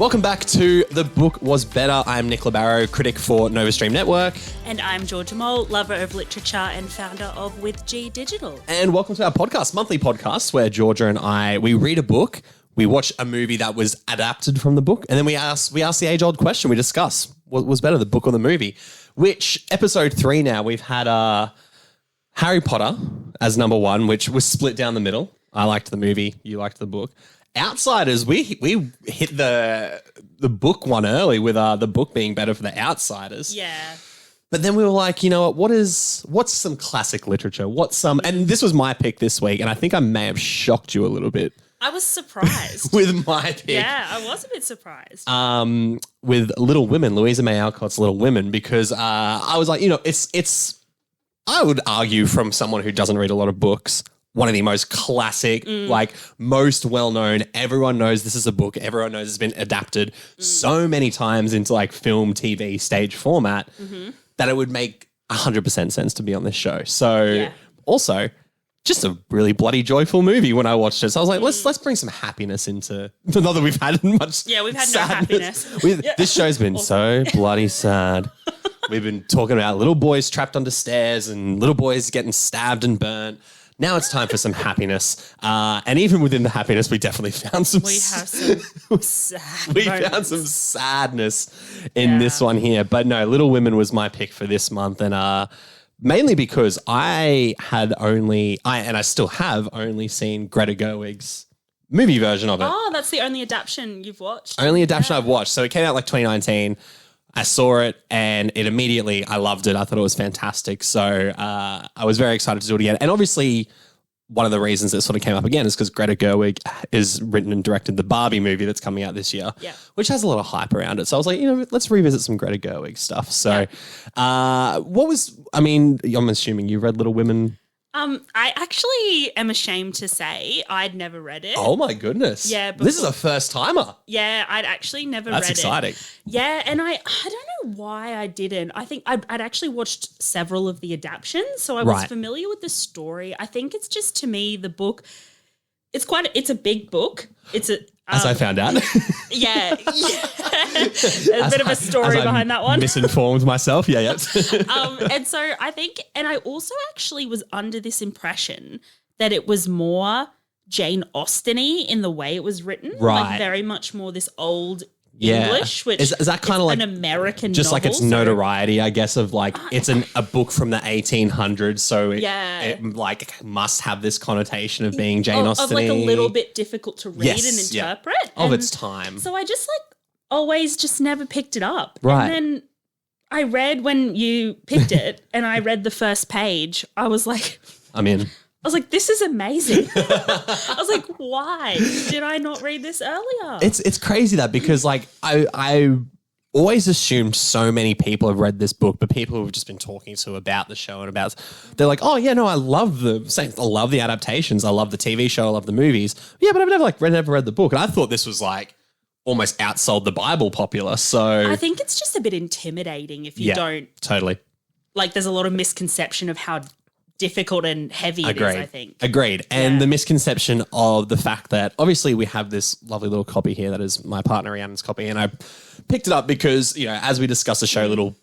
Welcome back to The Book Was Better. I'm Nick Labaro, critic for Nova Stream Network. And I'm Georja Malt, lover of literature and founder of With G Digital. And welcome to our podcast, monthly podcast, where Georgia and I, we read a book, we watch a movie that was adapted from the book, and then we ask the age-old question. We discuss what was better, the book or the movie. Which, episode 3 now, we've had Harry Potter as number 1, which was split down the middle. I liked the movie, you liked the book. Outsiders, we hit the book one early with the book being better for the Outsiders. Yeah. But then we were like, you know what, what's some classic literature? And this was my pick this week, and I think I may have shocked you a little bit. I was surprised. with my pick. Yeah, I was a bit surprised. With Little Women, Louisa May Alcott's Little Women, because I was like, it's I would argue from someone who doesn't read a lot of books, one of the most classic, most well-known, everyone knows this is a book, everyone knows it's been adapted so many times into film, TV, stage format that it would make 100% sense to be on this show. So also just a really bloody joyful movie when I watched it. So I was like, let's bring some happiness into, not that we've had much we've had sadness. no happiness. This show's been so bloody sad. We've been talking about little boys trapped under stairs and little boys getting stabbed and burnt. Now it's time for some happiness. And even within the happiness, we definitely found some... We have some sad found some sadness in this one here. But no, Little Women was my pick for this month. And mainly because I still have only seen Greta Gerwig's movie version of it. Oh, that's the only adaptation you've watched? Only adaptation I've watched. So it came out 2019. I saw it and I loved it. I thought it was fantastic. So I was very excited to do it again. And obviously one of the reasons that sort of came up again is because Greta Gerwig has written and directed the Barbie movie that's coming out this year, which has a lot of hype around it. So I was like, let's revisit some Greta Gerwig stuff. So I'm assuming you read Little Women. I actually am ashamed to say I'd never read it. Oh my goodness. Yeah. This is a first timer. Yeah, I'd actually never read it. That's exciting. Yeah, and I don't know why I didn't. I think I'd actually watched several of the adaptations, so I was familiar with the story. I think it's just, to me, the book, it's a big book. As I found out. Yeah. There's a bit of a story behind that one. Misinformed myself. Yeah. And so I think, and I also actually was under this impression that it was more Jane Austen-y in the way it was written. Right. Like very much more this old English, which is that kind of like an American just novel, like its notoriety, I guess, of it's a book from the 1800s, so it must have this connotation of being Jane Austen-y. Of a little bit difficult to read and interpret. Of its time. So I just always just never picked it up. Right. And then I read when you picked it and I read the first page, I was like... I'm in. I was like, this is amazing. I was like, why did I not read this earlier? It's crazy that because I always assumed so many people have read this book, but people who've just been talking to about the show and they're like, oh yeah, no, I love the adaptations. I love the TV show. I love the movies. Yeah, but I've never read the book. And I thought this was almost outsold the Bible popular. So I think it's just a bit intimidating if you don't. Totally. There's a lot of misconception of how difficult and heavy it is, I think. Agreed. And the misconception of the fact that obviously we have this lovely little copy here that is my partner Rhiannon's copy, and I picked it up because, as we discussed the show, little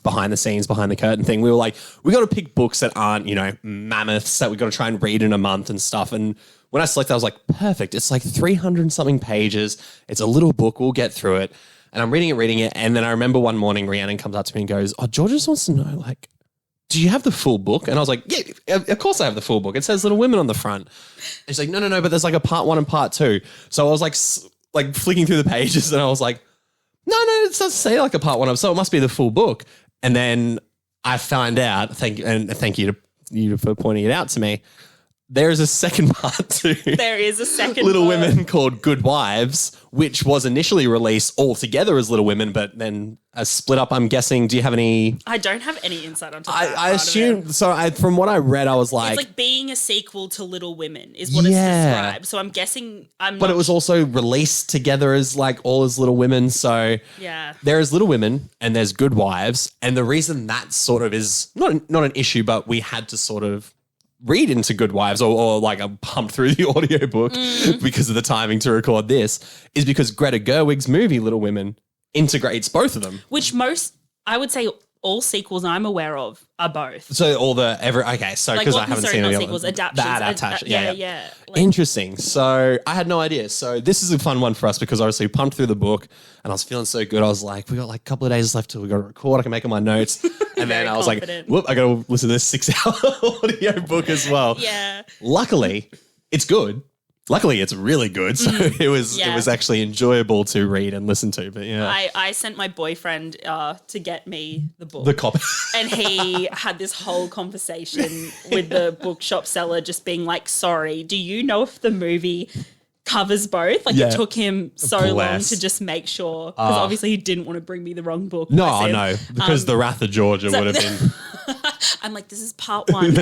behind the scenes, behind the curtain thing, we were like, we got to pick books that aren't, mammoths that we got to try and read in a month and stuff. And when I selected, I was like, perfect. It's 300 and something pages. It's a little book. We'll get through it. And I'm reading it. And then I remember one morning Rhiannon comes up to me and goes, oh, Georgia just wants to know, do you have the full book? And I was like, yeah, of course I have the full book. It says Little Women on the front. And she's like, no, but there's a part 1 and part 2. So I was flicking through the pages and I was like, no, it doesn't say a part 1 of, so it must be the full book. And then I found out, thank you to you for pointing it out to me, there is a second part to There is a second Little Women called Good Wives, which was initially released all together as Little Women, but then split up, I'm guessing. Do you have any... I don't have any insight onto that. I assume... So from what I read, I was like... It's being a sequel to Little Women is what it's described. So I'm guessing... But it was also released together as all as Little Women. So there is Little Women and there's Good Wives. And the reason that sort of is not an issue, but we had to sort of read into Good Wives or like I'm pumped through the audiobook because of the timing to record this is because Greta Gerwig's movie Little Women integrates both of them. Which I would say all sequels I'm aware of are both. So all the so because I haven't seen any sequels, adaptations. The adaptation. Yeah. Like, interesting. So I had no idea. So this is a fun one for us because obviously we pumped through the book and I was feeling so good. I was like, we got like a couple of days left till we got to record. I can make all my notes. And then I was confident. Like, whoop, I got to listen to this 6-hour audio book as well. Yeah. Luckily, it's good. Luckily, it's really good. So it was actually enjoyable to read and listen to. But yeah, I sent my boyfriend to get me the book, the copy, and he had this whole conversation with the bookshop seller, just being like, "Sorry, do you know if the movie covers both?" Like it took him so long to just make sure because obviously he didn't want to bring me the wrong book. No, because the Wrath of Georgia would have been. I'm like, this is part one.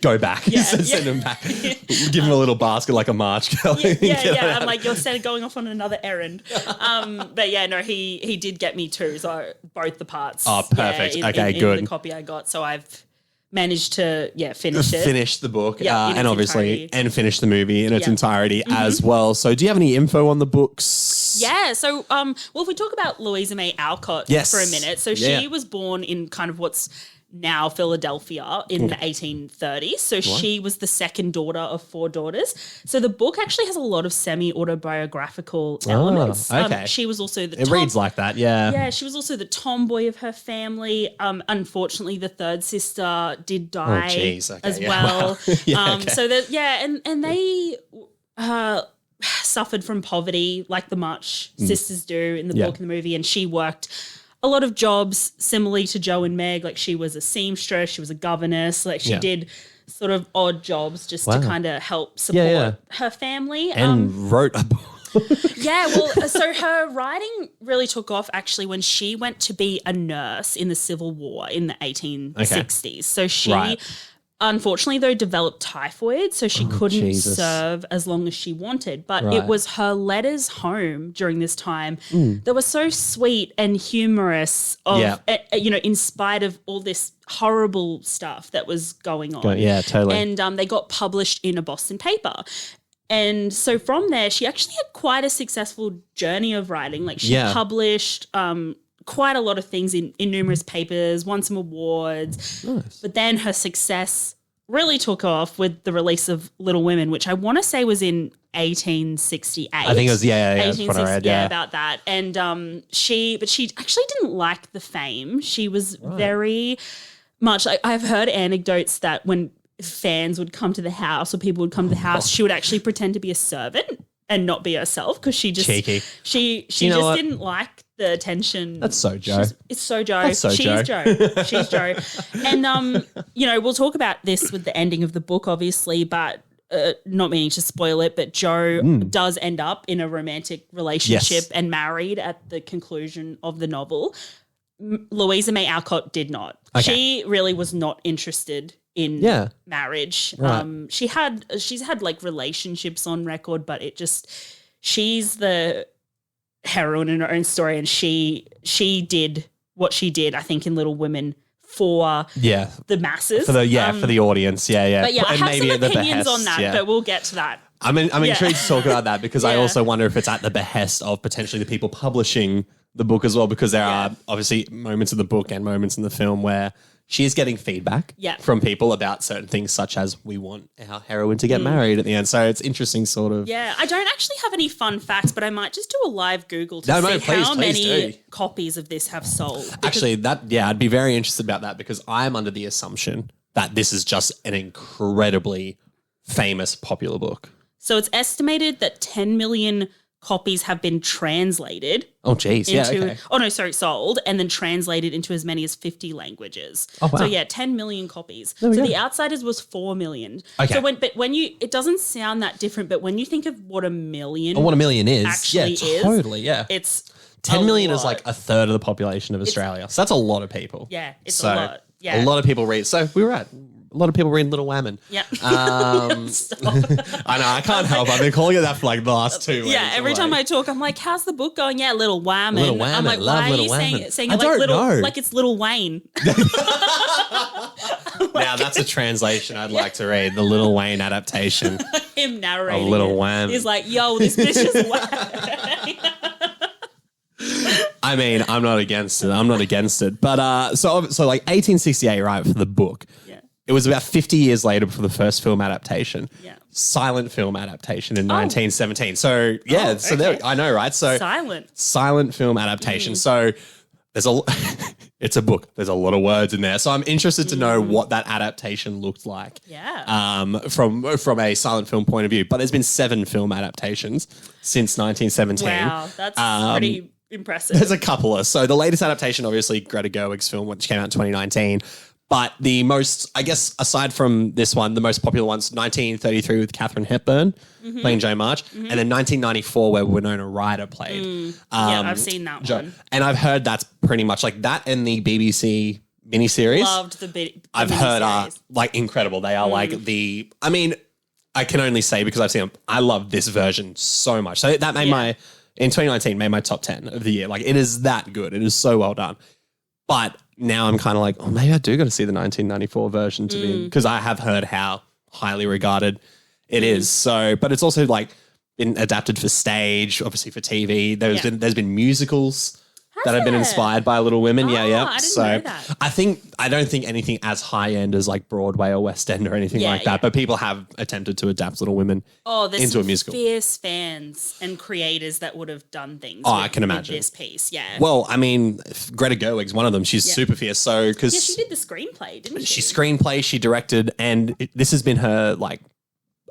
Go back. Send him back. Give him a little basket like a March girl. Yeah. I'm like, you're going off on another errand. But yeah, no, he did get me too. So both the parts. Oh, perfect. Okay, good. In the copy I got. So I've managed to finish it. Finish the book and obviously finish the movie in its entirety as well. So do you have any info on the books? Yeah. So if we talk about Louisa May Alcott for a minute. So she was born in kind of what's now Philadelphia in the 1830s. So she was the second daughter of 4 daughters. So the book actually has a lot of semi-autobiographical elements. Okay. She was also It reads like that, yeah. Yeah, she was also the tomboy of her family. Unfortunately, the third sister did die as well. Wow. So and they suffered from poverty like the March sisters do in the book and the movie, and she worked a lot of jobs similarly to Jo and Meg. Like she was a seamstress, she was a governess, like she did sort of odd jobs just to kind of help support her family. And wrote a book. So her writing really took off actually when she went to be a nurse in the Civil War in the 1860s. So she unfortunately, though, developed typhoid, so she couldn't serve as long as she wanted. But it was her letters home during this time that were so sweet and humorous, in spite of all this horrible stuff that was going on. Yeah, totally. And they got published in a Boston paper. And so from there, she actually had quite a successful journey of writing. Like she published quite a lot of things in numerous papers, won some awards. Nice. But then her success really took off with the release of Little Women, which I want to say was in 1868. I think it was, that's what I read, about that. And she actually didn't like the fame. She was very much like, I've heard anecdotes that when fans would come to the house or people would come to the house, she would actually pretend to be a servant and not be herself because she just cheeky. She just didn't like the attention. That's so Jo. It's so Jo. That's so She's Jo. She's Jo. And we'll talk about this with the ending of the book, obviously, but not meaning to spoil it, but Jo does end up in a romantic relationship and married at the conclusion of the novel. Louisa May Alcott did not. Okay. She really was not interested in marriage. Right. She's had like relationships on record, but she's the heroine in her own story, and she did what she did, I think, in Little Women for the masses. For the audience. Yeah. But I have some opinions on that, but we'll get to that. I'm intrigued to talk about that because I also wonder if it's at the behest of potentially the people publishing the book as well, because there are obviously moments in the book and moments in the film where she is getting feedback from people about certain things, such as we want our heroine to get married at the end. So it's interesting sort of. Yeah, I don't actually have any fun facts, but I might just do a live Google to see how many copies of this have sold. Actually, I'd be very interested about that because I'm under the assumption that this is just an incredibly famous, popular book. So it's estimated that 10 million copies have been translated. Oh, geez. Sold and then translated into as many as 50 languages. Oh, wow. So 10 million copies. So The Outsiders was 4 million. Okay. So when you, it doesn't sound that different, but when you think of what a million is, actually is, totally, it's 10 million is like a third of the population of Australia. So that's a lot of people. Yeah, it's a lot. Yeah. A lot of people read. So we were at a lot of people read Little Women. Yeah. I know, I can't help. I've been calling it that for like the last 2 weeks. Yeah, every time I talk, I'm like, how's the book going? Yeah, Little Women. Little Women. I'm like, why are you saying it like little, like it's Little Wayne? I'm Now that's a translation I'd like to read. The Lil Wayne adaptation. Him narrating. Of Lil Wayne. He's like, yo, this bitch is whack. I mean, I'm not against it. But so like 1868, right, for the book. Yeah. It was about 50 years later for the first film adaptation. Yeah. Silent film adaptation in 1917. So yeah, so there, I know, right? So silent film adaptation. So there's it's a book. There's a lot of words in there. So I'm interested to know what that adaptation looked like. Yeah. From a silent film point of view. But there's been 7 film adaptations since 1917. Wow, that's pretty impressive. There's a couple of. So the latest adaptation, obviously, Greta Gerwig's film, which came out in 2019. But the most, I guess, aside from this one, the most popular one's 1933 with Katharine Hepburn playing Jo March, and then 1994 where Winona Ryder played. Yeah, I've seen that one. And I've heard that's pretty much like that and the BBC miniseries. Loved the I've heard are like incredible. They are like the, I mean, I can only say because I've seen them, I love this version so much. So that made in 2019, made my top 10 of the year. Like it is that good. It is so well done. But now I'm kind of like, oh, maybe I do got to see the 1994 version to be, because I have heard how highly regarded it is. So, but it's also like been adapted for stage, obviously for TV. There's been musicals that have been inspired by Little Women. I didn't know that. I don't think anything as high end as like Broadway or West End or anything like that. But people have attempted to adapt Little Women into a musical. Fierce fans and creators that would have done things. I can imagine with this piece. Yeah. Well, I mean, Greta Gerwig's one of them. She's super fierce. So because she did the screenplay, didn't she? She screenplay, she directed, and this has been her like,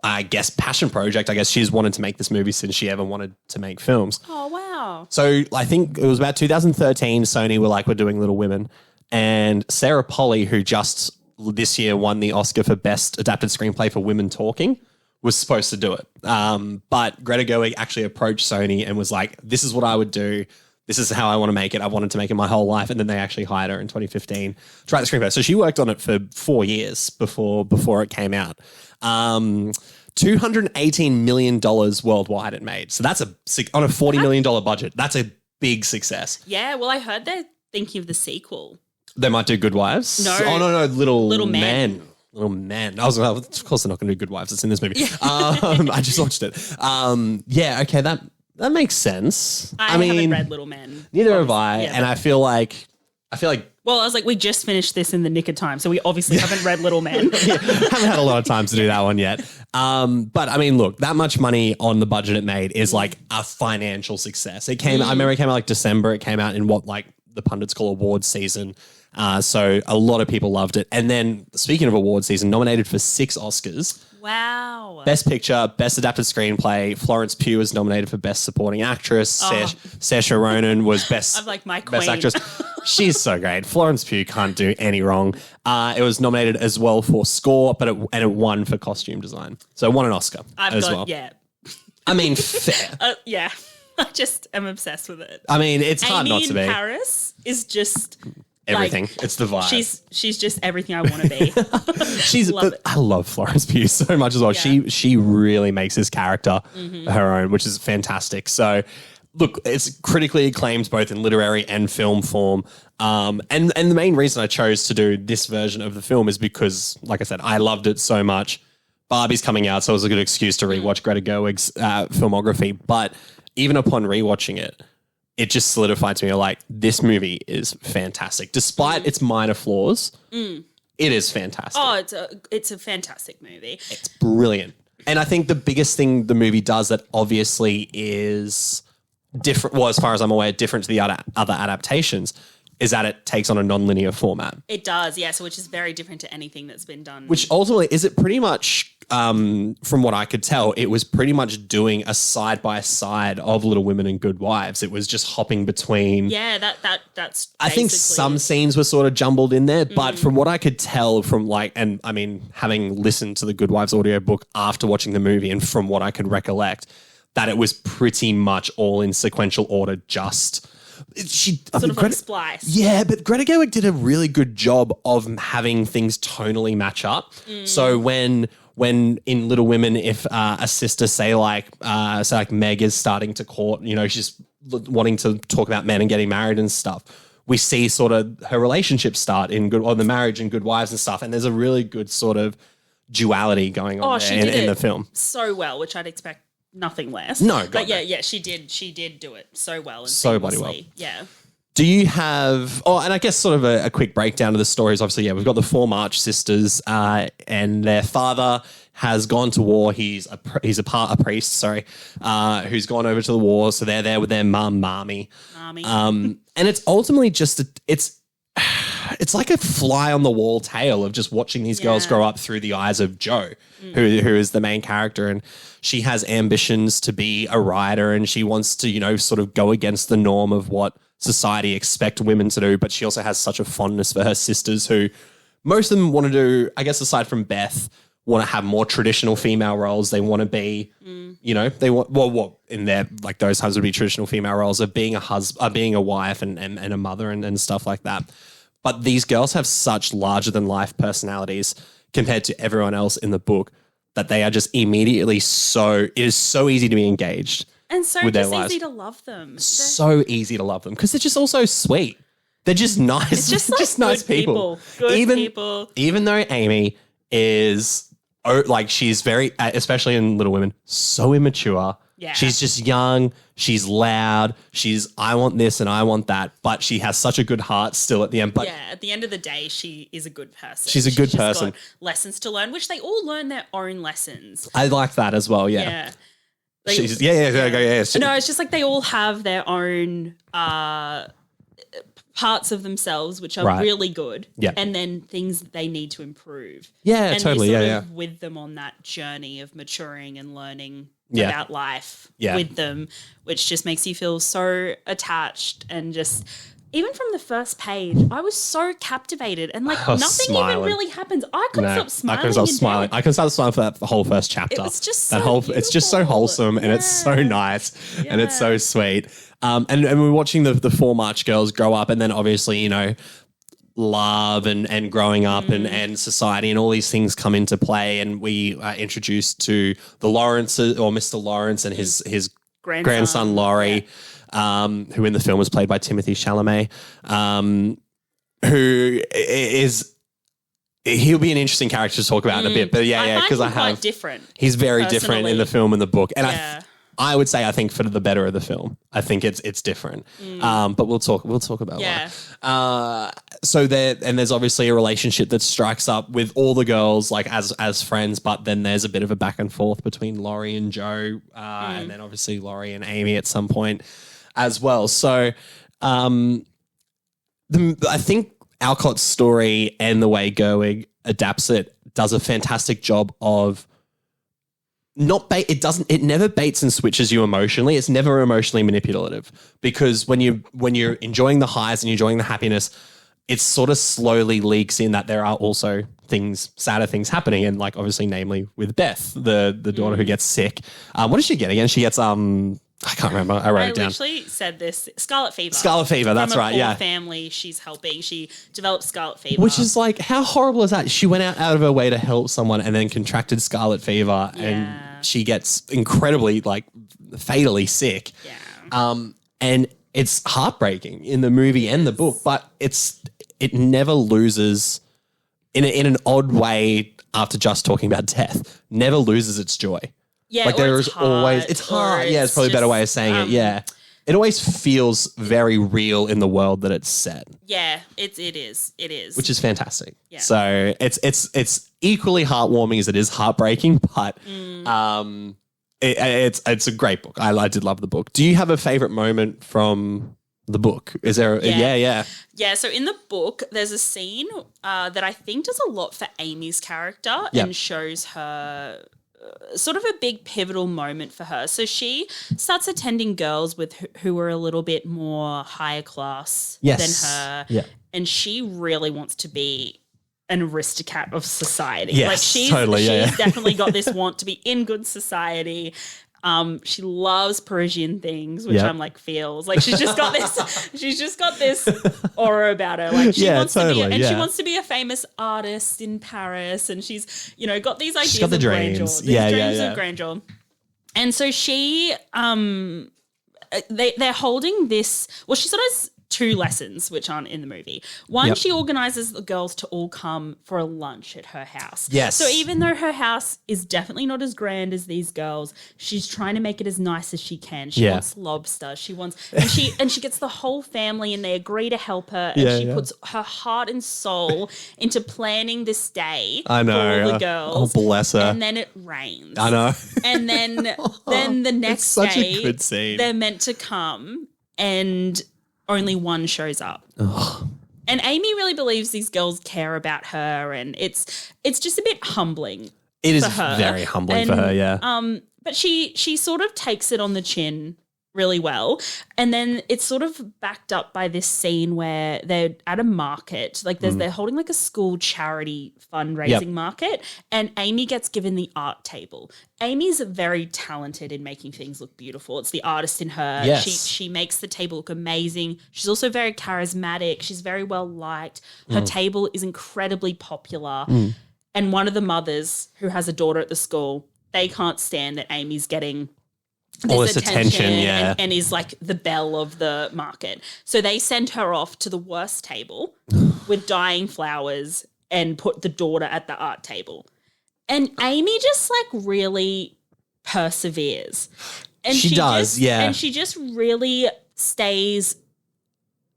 I guess, passion project. I guess she's wanted to make this movie since she ever wanted to make films. Oh, wow. So I think it was about 2013, Sony were like, we're doing Little Women. And Sarah Polley, who just this year won the Oscar for Best Adapted Screenplay for Women Talking, was supposed to do it. But Greta Gerwig actually approached Sony and was like, this is what I would do. This is how I want to make it. I wanted to make it my whole life. And then they actually hired her in 2015 to write the screenplay. So she worked on it for 4 years before it came out. $218 million worldwide it made. So that's on a $40 million budget. That's a big success. Yeah, well, I heard they're thinking of the sequel. They might do Good Wives? No. Oh, no, Little Men. Little Men. I was like, of course they're not going to do Good Wives. It's in this movie. I just watched it. Yeah, okay, that makes sense. I mean, haven't read Little Men. Neither have I. Yeah, and I feel like well, I was like, we just finished this in the nick of time, so we obviously haven't read Little Men. Haven't had a lot of time to do that one yet. But I mean, look, that much money on the budget it made is like a financial success. I remember it came out like December. It came out in what like the pundits call awards season. So a lot of people loved it. And then speaking of awards season, nominated for 6 Oscars. Wow. Best Picture, Best Adapted Screenplay. Florence Pugh was nominated for Best Supporting Actress. Saoirse Ronan was Best, I'm like my queen. Best Actress. She's so great. Florence Pugh can't do any wrong. It was nominated as well for score, but it won for costume design. So it won an Oscar well. Yeah. I mean, fair. Yeah. I just am obsessed with it. I mean, it's hard not to be. Amy in Paris is just... everything. Like, it's the vibe. She's just everything I want to be. I love Florence Pugh so much as well. Yeah. She really makes this character her own, which is fantastic. So look, it's critically acclaimed both in literary and film form. And the main reason I chose to do this version of the film is because, like I said, I loved it so much. Barbie's coming out, so it was a good excuse to rewatch Greta Gerwig's filmography. But even upon rewatching it, it just solidified to me like this movie is fantastic. Despite its minor flaws, it is fantastic. Oh, it's a fantastic movie. It's brilliant. And I think the biggest thing the movie does that obviously is different, well, as far as I'm aware, different to the other adaptations, is that it takes on a non-linear format. It does, yeah. So which is very different to anything that's been done. Which ultimately, is it pretty much, from what I could tell, it was pretty much doing a side-by-side of Little Women and Good Wives. It was just hopping between... Yeah, that's I think some scenes were sort of jumbled in there, but from what I could tell from like, and I mean, having listened to the Good Wives audiobook after watching the movie and from what I could recollect, that it was pretty much all in sequential order, just... like splice. Yeah, but Greta Gerwig did a really good job of having things tonally match up. So when in Little Women, if a sister say like Meg is starting to court, you know, she's wanting to talk about men and getting married and stuff. we see sort of her relationship start or the marriage and Good Wives and stuff. And there's a really good sort of duality going on there in the film. So well, which I'd expect nothing less. No, but yeah, she did do it so well and so bloody well. Yeah. Do you have? Oh, and I guess sort of a quick breakdown of the stories. Obviously, yeah, we've got the four March sisters, and their father has gone to war. He's a priest, sorry, who's gone over to the war. So they're there with their mum, Marmee. And it's ultimately just it's like a fly on the wall tale of just watching these girls grow up through the eyes of Jo, who is the main character, and she has ambitions to be a writer, and she wants to sort of go against the norm of what society expect women to do, but she also has such a fondness for her sisters, who most of them want to do, I guess aside from Beth, want to have more traditional female roles. They want to be, they want what in their like those times would be traditional female roles of being being a wife and a mother and stuff like that. But these girls have such larger than life personalities compared to everyone else in the book that they are just immediately it is so easy to be engaged. And so with just their lives. easy to love them. So easy to love them because they're just also sweet. They're just nice. It's just, like, nice people. Good people. Even though Amy is she's very, especially in Little Women, so immature. Yeah. She's just young. She's loud. I want this and I want that. But she has such a good heart still at the end. But yeah, at the end of the day, she is a good person. She's a good person. Got lessons to learn, which they all learn their own lessons. I like that as well. Yeah. Yeah. No, it's just like they all have their own parts of themselves which are really good, and then things that they need to improve. Yeah, and totally. You're sort of with them on that journey of maturing and learning about life with them, which just makes you feel so attached and just. Even from the first page, I was so captivated and nothing even really happens. I couldn't stop smiling. I couldn't stop smiling. I couldn't stop smiling for that whole first chapter. It was just so it's just so wholesome and it's so nice and it's so sweet. And we're watching the four March girls grow up and then obviously, love and growing up and society and all these things come into play, and we are introduced to the Lawrences or Mr. Lawrence and his grandson Laurie. Who in the film was played by Timothée Chalamet, he'll be an interesting character to talk about in a bit, but because quite different. He's very different in the film and the book, and I would say I think for the better of the film, I think it's different. But we'll talk about why. So there's obviously a relationship that strikes up with all the girls like as friends, but then there's a bit of a back and forth between Laurie and Jo, and then obviously Laurie and Amy at some point as well. So I think Alcott's story and the way Gerwig adapts it does a fantastic job of it never baits and switches you emotionally. It's never emotionally manipulative, because when you're enjoying the highs and you're enjoying the happiness, it sort of slowly leaks in that there are also sadder things happening, and like obviously namely with Beth, the daughter who gets sick. What does she get again? She gets I can't remember. I wrote it down. I literally said this. Scarlet fever. Scarlet fever, that's right, yeah. From a poor family she's helping. She developed scarlet fever. Which is like, how horrible is that? She went out of her way to help someone and then contracted scarlet fever and she gets incredibly, like, fatally sick. Yeah. And it's heartbreaking in the movie and the book, but it never loses, in an odd way, after just talking about death, never loses its joy. Yeah, like there is always, it's hard. Yeah, it's probably a better way of saying it. Yeah. It always feels very real in the world that it's set. Yeah, it is. It is. Which is fantastic. Yeah. So it's equally heartwarming as it is heartbreaking, but it's a great book. I did love the book. Do you have a favorite moment from the book? Is there Yeah, so in the book there's a scene that I think does a lot for Amy's character and shows her sort of a big pivotal moment for her. So she starts attending girls who are a little bit more higher class than her. Yeah. And she really wants to be an aristocrat of society. Yes, like she's definitely got this want to be in good society. She loves Parisian things, which I'm like feels like she's just got this aura about her. Like she wants to be, and she wants to be a famous artist in Paris, and she's got these ideas of grandeur, dreams of grandeur. And so she, they're holding this. Well, she sort of two lessons which aren't in the movie. One, she organizes the girls to all come for a lunch at her house. Yes. So even though her house is definitely not as grand as these girls, she's trying to make it as nice as she can. She wants lobster. She wants and she gets the whole family and they agree to help her and she puts her heart and soul into planning this day for all the girls. Oh, bless her. And then it rains. I know. And then the next such day a good scene. They're meant to come and only one shows up. Ugh. And Amy really believes these girls care about her, and it's just a bit humbling. It is for her. very humbling for her, yeah. But she sort of takes it on the chin really well. And then it's sort of backed up by this scene where they're at a market, like they're holding like a school charity fundraising market, and Amy gets given the art table. Amy's very talented in making things look beautiful. It's the artist in her. Yes. She makes the table look amazing. She's also very charismatic. She's very well liked. Her table is incredibly popular. And one of the mothers who has a daughter at the school, they can't stand that Amy's getting all this attention and is like the belle of the market. So they send her off to the worst table with dying flowers and put the daughter at the art table. And Amy just like really perseveres. And she does, And she just really stays,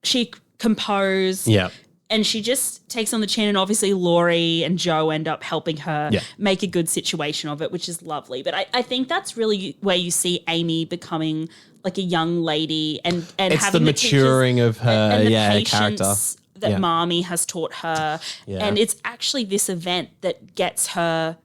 she composed. Yeah. And she just takes on the chin, and obviously Laurie and Joe end up helping her make a good situation of it, which is lovely. But I think that's really where you see Amy becoming like a young lady and it's having the maturing of her, and the character that Marmee has taught her. Yeah. And it's actually this event that gets her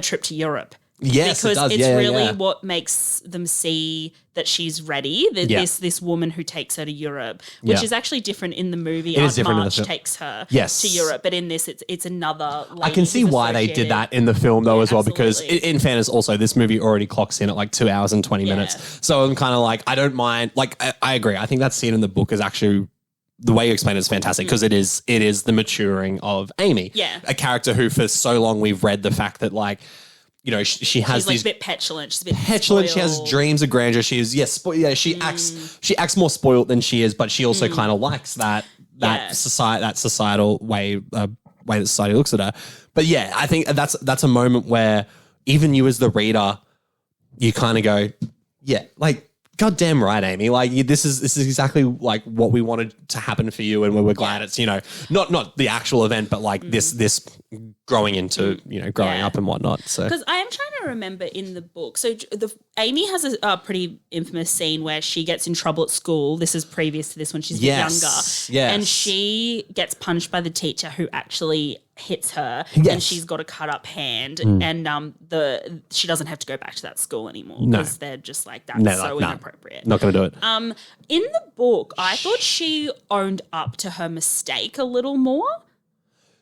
trip to Europe. Yes, because it does. It's really what makes them see that she's ready. This woman who takes her to Europe, which is actually different in the movie. It is different March in the film. Takes her to Europe, but in this, it's another. I can see why they did that in the film though as well, because absolutely. in fairness, also this movie already clocks in at like 2 hours and 20 minutes. So I'm kind of like, I don't mind. Like I agree. I think that scene in the book is actually. The way you explain it is fantastic because it is the maturing of Amy, a character who for so long we've read the fact that like. You know, she has she's like these a bit petulant. She's a bit petulant. spoiled. She has dreams of grandeur. She is she acts more spoiled than she is, but she also kind of likes that societal way that society looks at her. But yeah, I think that's a moment where even you as the reader, you kind of go, yeah, like. Goddamn right, Amy. Like this is exactly like what we wanted to happen for you, and we're glad it's not the actual event, but like this growing into growing up and whatnot. So because I am trying to remember in the book, so Amy has a pretty infamous scene where she gets in trouble at school. This is previous to this when she's a bit younger, and she gets punished by the teacher who actually hits her, and she's got a cut up hand, and she doesn't have to go back to that school anymore because they're just like that's inappropriate. Not going to do it. In the book, I thought she owned up to her mistake a little more.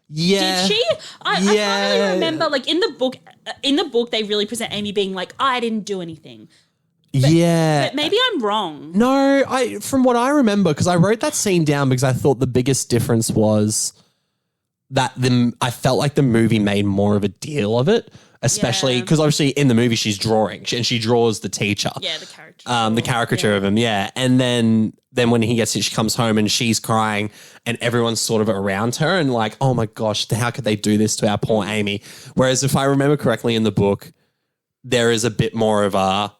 Yeah. Did she? I can't really remember. Like in the book, they really present Amy being like, I didn't do anything. But maybe I'm wrong. No, from what I remember, because I wrote that scene down because I thought the biggest difference was that I felt like the movie made more of a deal of it, especially because obviously in the movie she's drawing and she draws the teacher. Yeah, the character. The caricature of him, and then when he gets it, she comes home and she's crying and everyone's sort of around her and like, oh my gosh, how could they do this to our poor Amy? Whereas if I remember correctly in the book, there is a bit more of a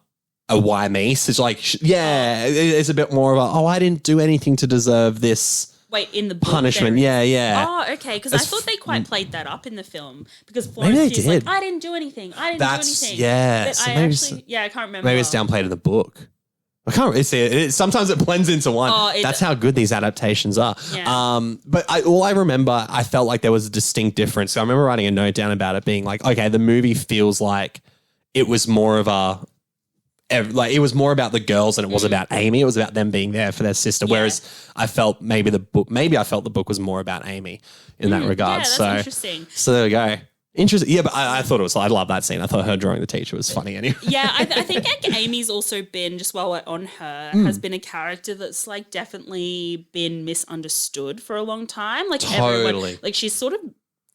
why me? So it's like, it's a bit more of I didn't do anything to deserve this. Wait, in the book, punishment, yeah. Oh, okay, because I thought they quite played that up in the film because Florence is like, I didn't do anything. I didn't do anything. Yeah. So I can't remember. Maybe it's downplayed in the book. I can't really see it. Sometimes it blends into one. That's how good these adaptations are. Yeah. But all I remember, I felt like there was a distinct difference. So I remember writing a note down about it being like, okay, the movie feels like it was more of it was more about the girls than it was about Amy. It was about them being there for their sister. Yeah. Whereas I felt the book was more about Amy in that regard. Yeah, that's interesting. So there we go. Interesting. Yeah, but I thought I love that scene. I thought her drawing the teacher was funny anyway. Yeah, I think like Amy's also been, just while we're on her, has been a character that's like definitely been misunderstood for a long time. Like everyone, like she's sort of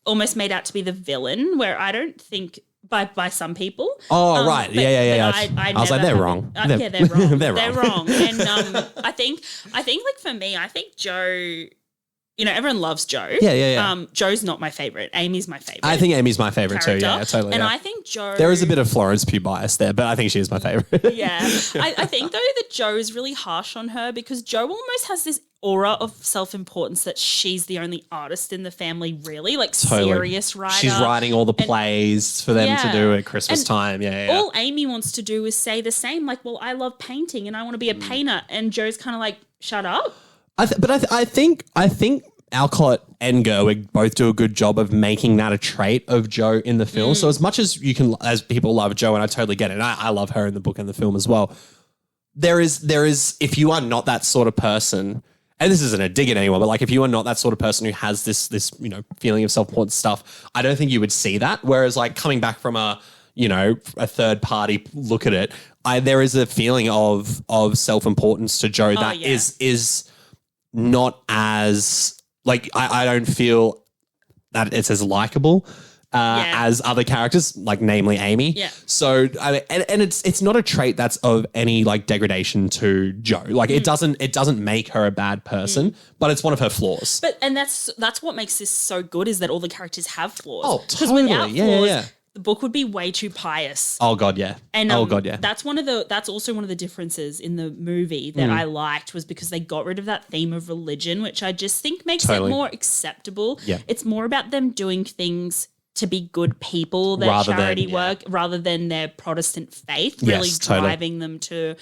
almost made out to be the villain, where I don't think by some people. Oh, right. But, yeah. I was like, they're wrong. They're wrong. They're They're wrong. And I think like for me, I think Jo. You know, everyone loves Jo. Yeah. Jo's not my favorite. Amy's my favorite. I think Amy's my favorite too. Yeah, totally. And yeah. I think Jo. There is a bit of Florence Pugh bias there, but I think she is my favorite. Yeah. I think though that Jo is really harsh on her because Jo almost has this aura of self-importance that she's the only artist in the family, really, like serious writer. She's writing all the plays for them to do at Christmas time. Yeah. All Amy wants to do is say the same, like, well, I love painting and I want to be a painter. And Jo's kind of like, shut up. I think Alcott and Gerwig both do a good job of making that a trait of Jo in the film. So as much as as people love Jo, and I totally get it, and I love her in the book and the film as well. There is if you are not that sort of person, and this isn't a dig at anyone, but like if you are not that sort of person who has this feeling of self-importance stuff, I don't think you would see that. Whereas like coming back from a third party look at it, there is a feeling of self-importance to Jo that is not as like I don't feel that it's as likable as other characters, like namely Amy. Yeah. So and it's not a trait that's of any like degradation to Jo. Like it doesn't make her a bad person, but it's one of her flaws. And that's what makes this so good is that all the characters have flaws. Oh, totally. Without flaws, Yeah. the book would be way too pious. Oh God, yeah. And yeah. That's also one of the differences in the movie that I liked was because they got rid of that theme of religion, which I just think makes it more acceptable. Yeah. It's more about them doing things to be good people, their charity work, rather than their Protestant faith, really driving them to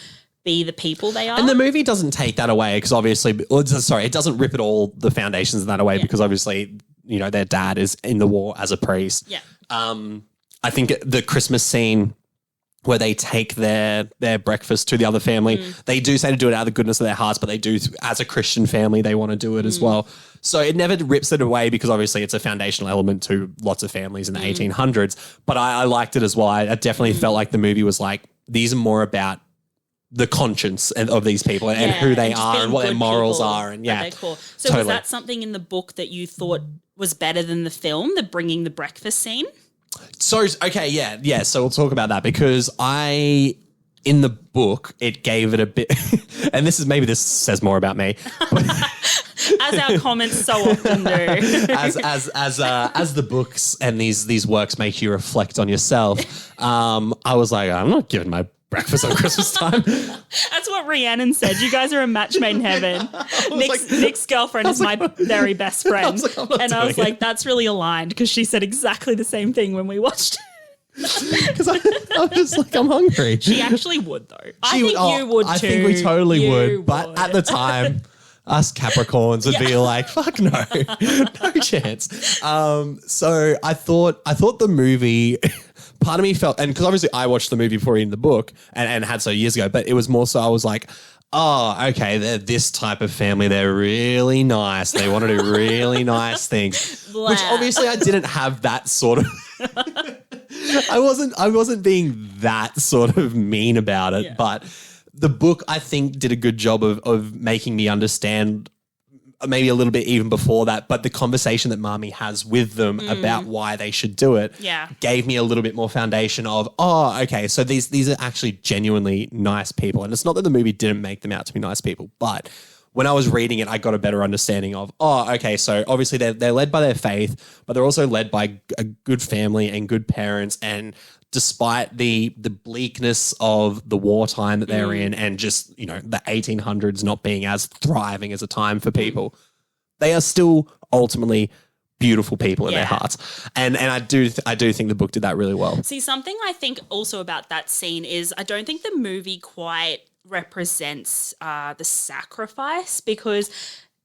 be the people they are. And the movie doesn't take that away because obviously, it doesn't rip it all the foundations of that away because obviously, their dad is in the war as a priest. Yeah. I think the Christmas scene where they take their breakfast to the other family, they do say to do it out of the goodness of their hearts, but they do, as a Christian family, they want to do it as well. So it never rips it away because obviously it's a foundational element to lots of families in the 1800s. But I liked it as well. I definitely felt like the movie was like, these are more about the conscience of these people and who they are and what their morals are. And they're cool. So was that something in the book that you thought was better than the film, the bringing the breakfast scene? So, okay, yeah. So we'll talk about that because in the book, it gave it a bit, and this says more about me. As our comments so often do. as the books and these works make you reflect on yourself, I was like, I'm not giving my breakfast on Christmas time. That's what Rhiannon said. You guys are a match made in heaven. Nick's girlfriend is my very best friend. I was like, that's really aligned because she said exactly the same thing when we watched it. Because I was just like, I'm hungry. She actually would though. I think you would too. I think we totally would. But at the time, us Capricorns would be like, fuck no, no chance. So I thought the movie, part of me felt, and because obviously I watched the movie before reading the book and had so years ago, but it was more so I was like, oh, okay, they're this type of family. They're really nice. They want to do really nice things, which obviously I didn't have that sort of. I wasn't being that sort of mean about it, but the book I think did a good job of making me understand maybe a little bit even before that, but the conversation that Marmee has with them about why they should do it gave me a little bit more foundation of, oh, okay, so these are actually genuinely nice people. And it's not that the movie didn't make them out to be nice people, but when I was reading it, I got a better understanding of, oh, okay, so obviously they're led by their faith, but they're also led by a good family and good parents. And despite the bleakness of the wartime that they're in and just, the 1800s not being as thriving as a time for people, they are still ultimately beautiful people in their hearts. And I do think the book did that really well. See, something I think also about that scene is I don't think the movie quite represents the sacrifice because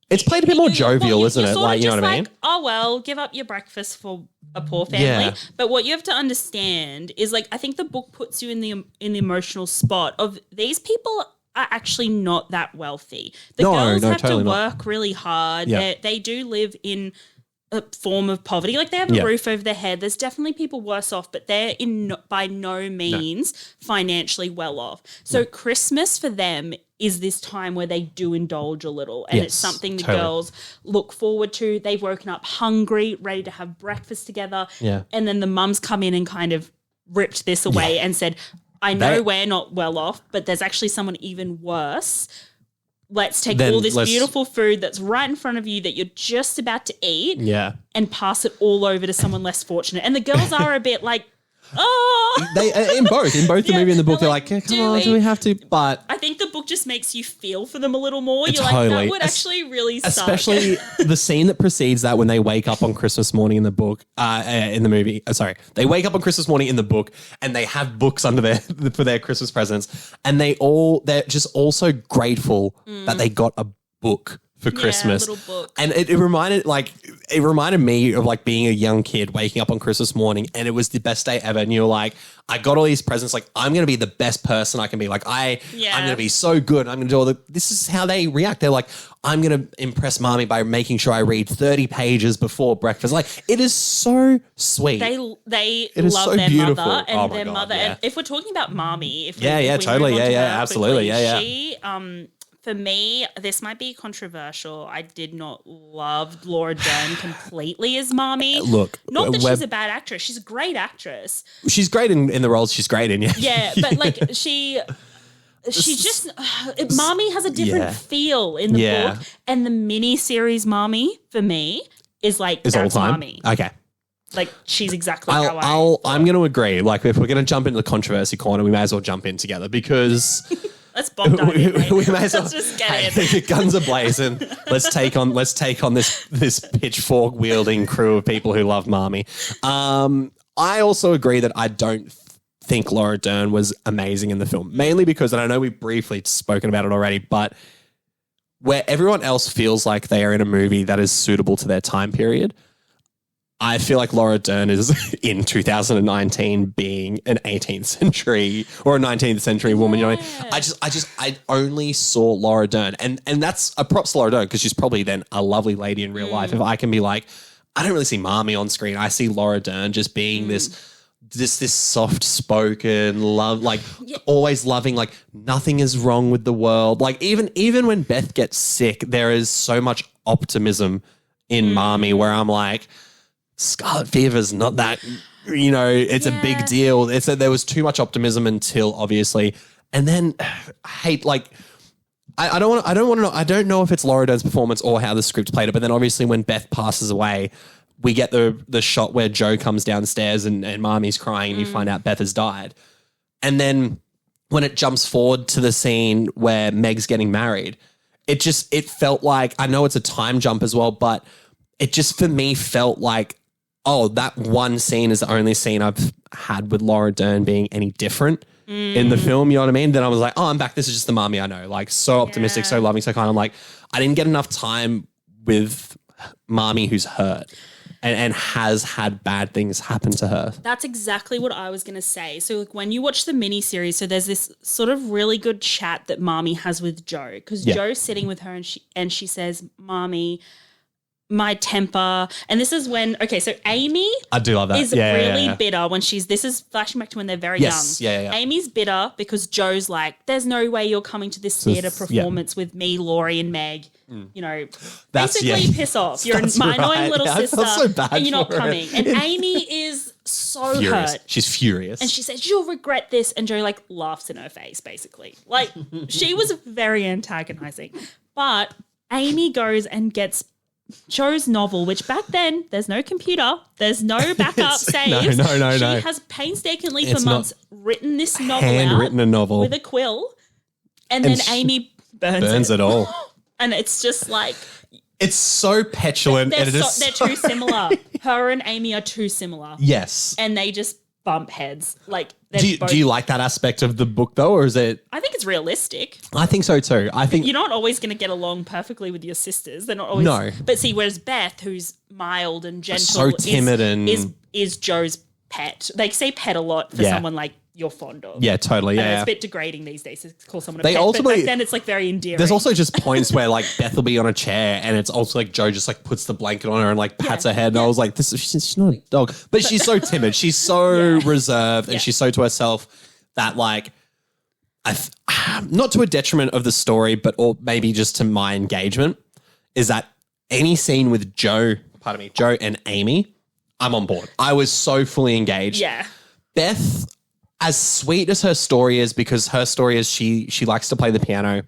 it's played a bit more jovial, isn't it? Like, you know what I mean? Oh, well, give up your breakfast for a poor family. Yeah. But what you have to understand is, like, I think the book puts you in the emotional spot of these people are actually not that wealthy. The girls have to work really hard. Yeah. They do live in a form of poverty. Like, they have a roof over their head. There's definitely people worse off, but they're by no means financially well off. So Christmas for them is this time where they do indulge a little, and it's something the girls look forward to. They've woken up hungry, ready to have breakfast together. Yeah. And then the mums come in and kind of ripped this away and said, I know we're not well off, but there's actually someone even worse. let's take Then all this let's- beautiful food that's right in front of you that you're just about to eat Yeah. and pass it all over to someone less fortunate. And the girls are a bit like, oh. They in both the movie and the book, they're like, come on, do we have to? But I think the book just makes you feel for them a little more. You're Totally. like, that would actually really suck. especially the scene that precedes that when they wake up on Christmas morning in the book, in the movie. They wake up on Christmas morning in the book and they have books under their for their Christmas presents, and they're just also grateful that they got a book for Christmas. A little book. And it reminded me of like being a young kid waking up on Christmas morning, and it was the best day ever. And you're like, I got all these presents. Like, I'm going to be the best person I can be. Like, I'm going to be so good. I'm going to do all this is how they react. They're like, I'm going to impress mommy by making sure I read 30 pages before breakfast. Like, it is so sweet. They It is love so their beautiful. mother and Oh my their God, mother. yeah. And if we're talking about mommy, Totally. Yeah, absolutely. Yeah. She, for me, this might be controversial. I did not love Laura Dern completely as mommy. Look, not that she's a bad actress. She's a great actress. She's great in the roles she's great in. Yeah. Yeah, but like she just mommy has a different feel in the book, and the mini series mommy for me is like Is all that's time. mommy. Okay. Like she's exactly how I'm going to agree. Like, if we're going to jump into the controversy corner, we may as well jump in together because let's bomb dive in, mate. we may as well Let's just get in. guns are blazing. Let's take on this pitchfork wielding crew of people who love Marmee. I also agree that I don't think Laura Dern was amazing in the film, mainly because, and I know we've briefly spoken about it already, but where everyone else feels like they are in a movie that is suitable to their time period, I feel like Laura Dern is in 2019 being an 18th century or a 19th century woman. You know what I mean? I only saw Laura Dern, and that's a props to Laura Dern because she's probably then a lovely lady in real life. If I can be like, I don't really see Marmee on screen. I see Laura Dern just being this soft spoken love, like always loving, like nothing is wrong with the world. Like even when Beth gets sick, there is so much optimism in Marmee where I'm like, scarlet fever's not that, it's a big deal. There was too much optimism until obviously, and then hate like I don't know if it's Laura Dern's performance or how the script played it, but then obviously when Beth passes away, we get the shot where Joe comes downstairs and Marmee's crying and you find out Beth has died. And then when it jumps forward to the scene where Meg's getting married, it felt like, I know it's a time jump as well, but it just for me felt like, oh, that one scene is the only scene I've had with Laura Dern being any different in the film, you know what I mean? Then I was like, oh, I'm back. This is just the Marmee I know. Like, so optimistic, so loving, so kind. I'm like, I didn't get enough time with Marmee who's hurt and has had bad things happen to her. That's exactly what I was going to say. So like when you watch the miniseries, so there's this sort of really good chat that Marmee has with Joe because Joe's sitting with her and she says, Marmee, my temper. And this is when, so Amy I do love that. is really bitter when this is flashing back to when they're very young. Yeah. Amy's bitter because Joe's like, there's no way you're coming to this theatre performance with me, Laurie and Meg. Basically piss off. You're my annoying little sister so bad and you're not for her. coming. And Amy is so Furious. hurt. She's furious. And she says, you'll regret this. And Joe like laughs in her face, basically. Like she was very antagonizing. But Amy goes and gets Joe's novel, which back then there's no computer, there's no backup saves. No. She has painstakingly for months written this novel handwritten out a novel with a quill, and then Amy burns it all. And it's just like it's so petulant. they're and too similar. Her and Amy are too similar. Yes, and they just bump heads. Like, do you like that aspect of the book though, or is it? I think it's realistic. I think so too. I think you're not always going to get along perfectly with your sisters. They're not always. No, but see, whereas Beth, who's mild and gentle, so timid is Joe's pet. They say pet a lot for someone like you're fond of. Yeah, totally. Yeah, it's a bit degrading these days to call someone a they pet. Ultimately, but back then it's like very endearing. There's also just points where like Beth will be on a chair and it's also like Joe just like puts the blanket on her and like pats her head. And I was like, she's not a dog. But she's so timid. She's so reserved and she's so to herself that like, not to a detriment of the story, but or maybe just to my engagement, is that any scene with Joe and Amy, I'm on board. I was so fully engaged. Yeah. Beth, as sweet as her story is, because her story is she likes to play the piano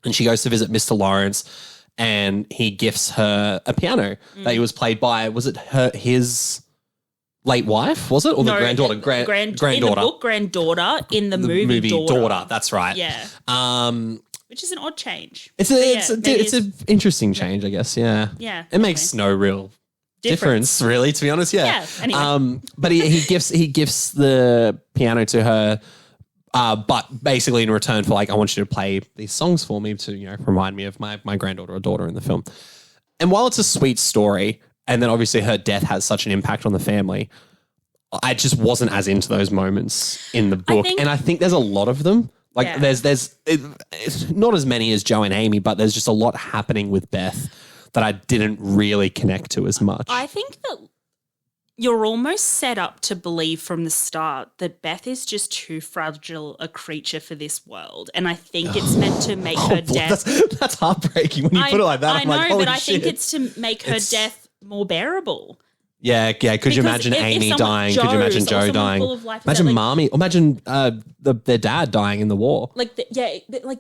and she goes to visit Mr. Lawrence, and he gifts her a piano that he was played by, was it his late wife, was it? Or the granddaughter? Granddaughter. In the book, granddaughter. In the movie, daughter. That's right. Yeah. Which is an odd change. It's an interesting change, I guess. Yeah. Yeah. It makes no real difference, really, to be honest. Yeah. Yeah. Anyway. But he gifts the piano to her, but basically in return for like, I want you to play these songs for me to, remind me of my granddaughter or daughter in the film. And while it's a sweet story, and then obviously her death has such an impact on the family, I just wasn't as into those moments in the book. And I think there's a lot of them. Like it's not as many as Joe and Amy, but there's just a lot happening with Beth that I didn't really connect to as much. I think that you're almost set up to believe from the start that Beth is just too fragile a creature for this world. And I think it's meant to make her death... That's heartbreaking when you put it like that. I know, but I think it's to make her death more bearable. Yeah. Could you imagine Amy dying? Could you imagine Joe dying? Imagine Mommy. Imagine their dad dying in the war. Like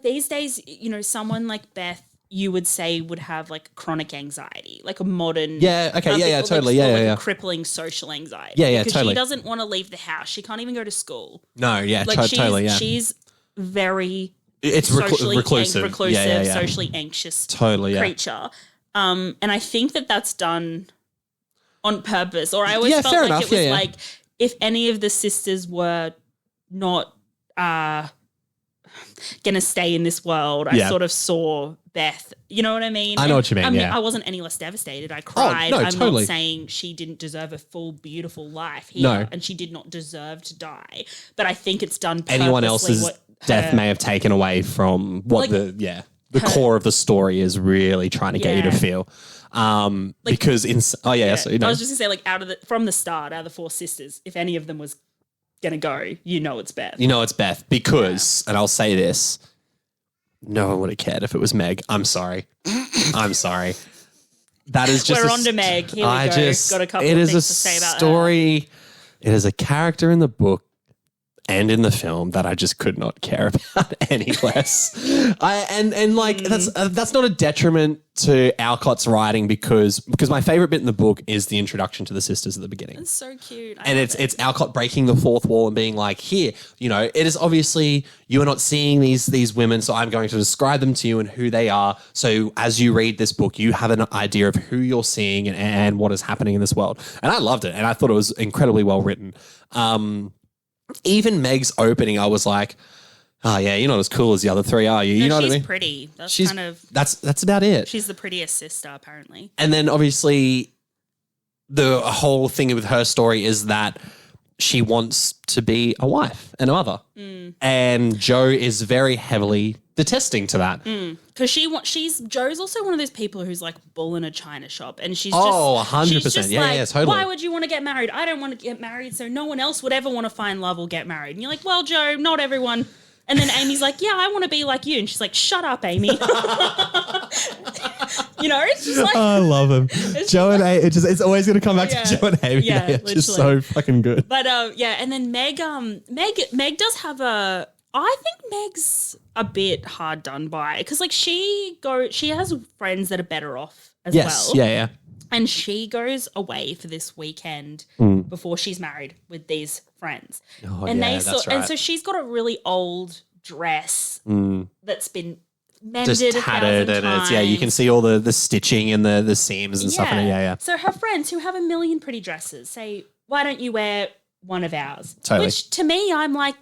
these days, someone like Beth, you would say would have like chronic anxiety, like a modern. Yeah. Okay. Yeah. Totally. Yeah. Crippling social anxiety. Yeah. Because totally. she doesn't want to leave the house. She can't even go to school. No. Yeah. Totally. Yeah. She's very. It's socially reclusive. Socially anxious. Totally. Creature. And I think that's done on purpose, or I always felt like enough. It was like if any of the sisters were not gonna stay in this world, I sort of saw Beth. You know what I mean? I know what you mean. I mean, I wasn't any less devastated. I cried. I'm not saying she didn't deserve a full, beautiful life here, and she did not deserve to die. But I think it's done purposely. Anyone else's death may have taken away from what the core of the story is really trying to get you to feel. Because I was just gonna say, from the start, out of the four sisters, if any of them was gonna go, it's Beth. It's Beth because, and I'll say this, no one would have cared if it was Meg. I'm sorry. That is just we're on to Meg. Here we go. Got a couple of things to say about story. It is a character in the book and in the film that I just could not care about any less. That's not a detriment to Alcott's writing because my favorite bit in the book is the introduction to the sisters at the beginning. It's so cute. It's Alcott breaking the fourth wall and being like, here, it is obviously you are not seeing these women, so I'm going to describe them to you and who they are. So as you read this book, you have an idea of who you're seeing and what is happening in this world. And I loved it, and I thought it was incredibly well written. Even Meg's opening, I was like, oh yeah, you're not as cool as the other three, are you? You know what I mean? She's pretty. That's about it. She's the prettiest sister, apparently. And then obviously the whole thing with her story is that she wants to be a wife and a mother. And Joe is very heavily detesting to that. Because Joe's also one of those people who's like bull in a china shop, and she's 100%. Yeah, totally. Why would you want to get married? I don't want to get married, so no one else would ever want to find love or get married. And you're like, well, Joe, not everyone. And then Amy's like, yeah, I want to be like you. And she's like, shut up, Amy. It's just like... I love him. Joe and Amy, it's always going to come back to Joe and Amy. Yeah, it's just so fucking good. But and then Meg does have I think Meg's a bit hard done by because she has friends that are better off as well. Yeah. And she goes away for this weekend before she's married with these friends. That's right. And so she's got a really old dress that's been mended just tattered, and it's you can see all the stitching and the seams and stuff in it. So her friends who have a million pretty dresses say, why don't you wear one of ours? Totally. Which to me, I'm like,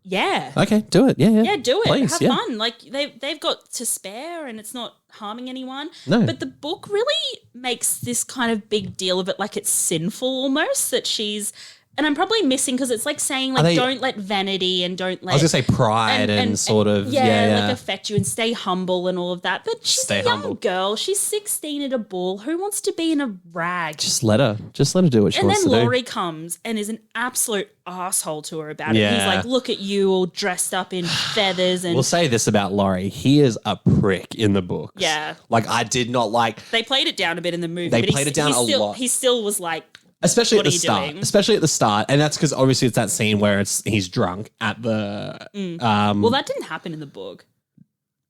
yeah. Okay, do it. Yeah. Yeah, do it. Please, have fun. Like they've got to spare and it's not harming anyone. No. But the book really makes this kind of big deal of it, like it's sinful almost that she's, and I'm probably missing because it's like saying don't let vanity and don't let, I was gonna say pride and sort of like affect you and stay humble and all of that. But she's a young humble. Girl. She's 16 at a ball. Who wants to be in a rag? Just let her do what she wants to do. And then Laurie comes and is an absolute asshole to her about it. He's like, look at you all dressed up in feathers. And we'll say this about Laurie. He is a prick in the books. Yeah. Like I did not like. They played it down a bit in the movie. They played it down a lot. He still was like, Especially at the start. And that's because obviously it's that scene where he's drunk at the... well, that didn't happen in the book.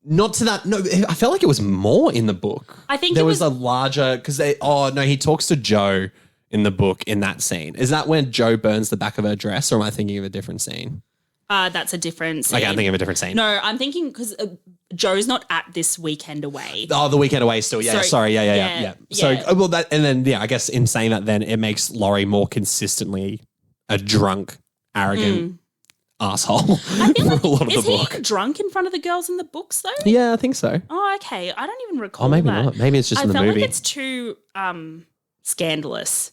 Not to that. No, I felt like it was more in the book. I think there was a larger because he talks to Joe in the book in that scene. Is that when Joe burns the back of her dress, or am I thinking of a different scene? That's a different scene. Okay, I'm thinking of a different scene. No, I'm thinking because Joe's not at this weekend away. Oh, the weekend away still. Yeah, sorry. Yeah. So, I guess in saying that, then it makes Laurie more consistently a drunk, arrogant asshole I feel like, for a lot of the book. Is he drunk in front of the girls in the books though? Yeah, I think so. Oh, okay. I don't even recall. Oh, maybe that. not. Maybe it's just in the movie. I felt like it's too scandalous.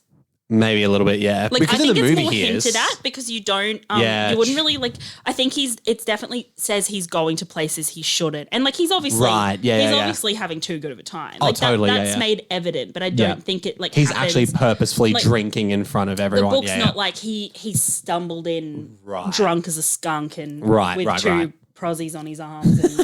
Maybe a little bit, yeah. Like, because I think in the movie it's more he hinted is. at because you don't, you wouldn't really like. I think it's definitely says he's going to places he shouldn't, and like he's obviously obviously having too good of a time. Oh, like, totally, that's made evident, but I don't think it like he's happens. actually purposefully drinking in front of everyone. The book's not like he stumbled in drunk as a skunk and with two prozzies on his arms and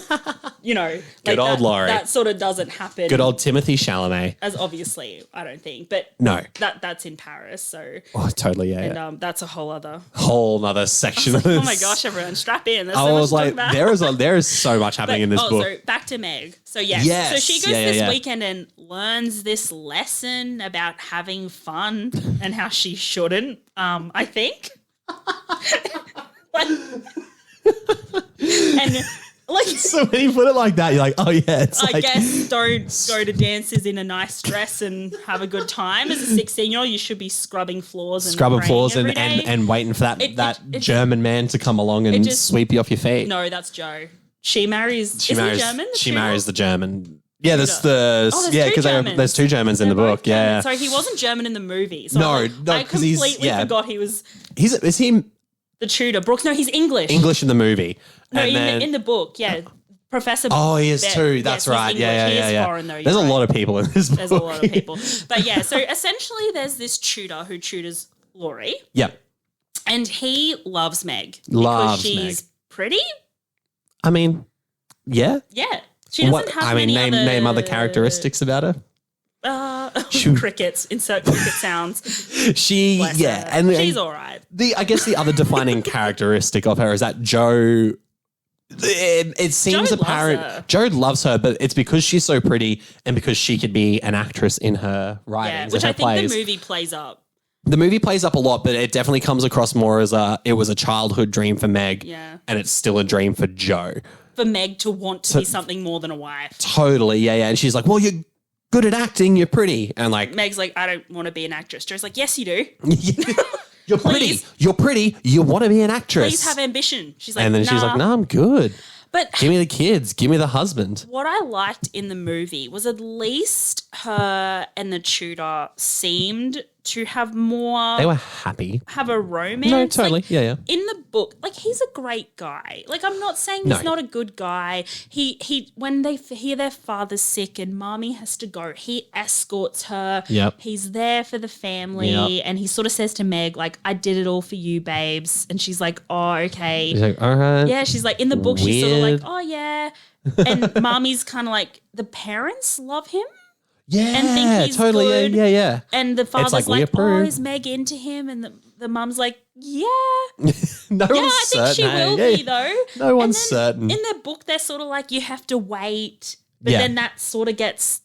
like good old Laurie. That sort of doesn't happen. Good old Timothy Chalamet. As obviously, I don't think, but no, that's in Paris. So totally, and that's a whole other section. Like, oh my gosh, everyone, strap in. There's I was like, there is so much happening in this book. So back to Meg. So yes. So she goes this weekend and learns this lesson about having fun and how she shouldn't. I think. And like, so when you put it like that, you're like, oh yeah. I guess don't go to dances in a nice dress and have a good time. As a 16-year-old, you should be scrubbing floors and waiting for that German man to come along and sweep you off your feet. No, that's Joe. She marries. He German? She marries the German. Yeah, because there's two Germans in the book. Yeah. Sorry, he wasn't German in the movie. So no, I completely forgot he was. Is he? The tutor, Brooks. No, he's English. English in the movie. No, in the book, yeah. Professor. Oh, he is too. That's right. Yeah. He is foreign though. There's a lot of people in this book. There's a lot of people. But yeah, so essentially there's this tutor who tutors Laurie. Yep. And he loves Meg. Because she's pretty. I mean, yeah. Yeah. She doesn't have many name other characteristics about her. Crickets. Insert cricket sounds. And she's all right. I guess the other defining characteristic of her is that Joe. It seems apparent Joe loves her, but it's because she's so pretty and because she could be an actress in her writings. Which I think the movie plays up. The movie plays up a lot, but it definitely comes across more as it was a childhood dream for Meg, and it's still a dream for Joe. For Meg to want to be something more than a wife. Totally, yeah. And she's like, well, you're good at acting, you're pretty. And like Meg's like, I don't want to be an actress. Joe's like, yes, you do. You're pretty. You're pretty. You want to be an actress. Please have ambition. She's like, and then she's like, no, I'm good. But give me the kids. Give me the husband. What I liked in the movie was at least her and the tutor seemed to have more. They were happy. Have a romance. No, totally. Like, yeah. In the book, like he's a great guy. Like I'm not saying he's not a good guy. He when they hear their father's sick and mommy has to go, he escorts her. Yep. He's there for the family, and he sort of says to Meg, like, "I did it all for you, babes," and she's like, "Oh, okay." She's like, "All right." Yeah, she's like in the book. She's sort of like, "Oh, yeah," and mommy's kind of like the parents love him. Yeah, and think he's totally. Good. Yeah. And the father's like "Oh, is Meg into him?" And the mum's like, "Yeah." I think she will be though. No one's certain. In the book, they're sort of like, you have to wait, but then that sort of gets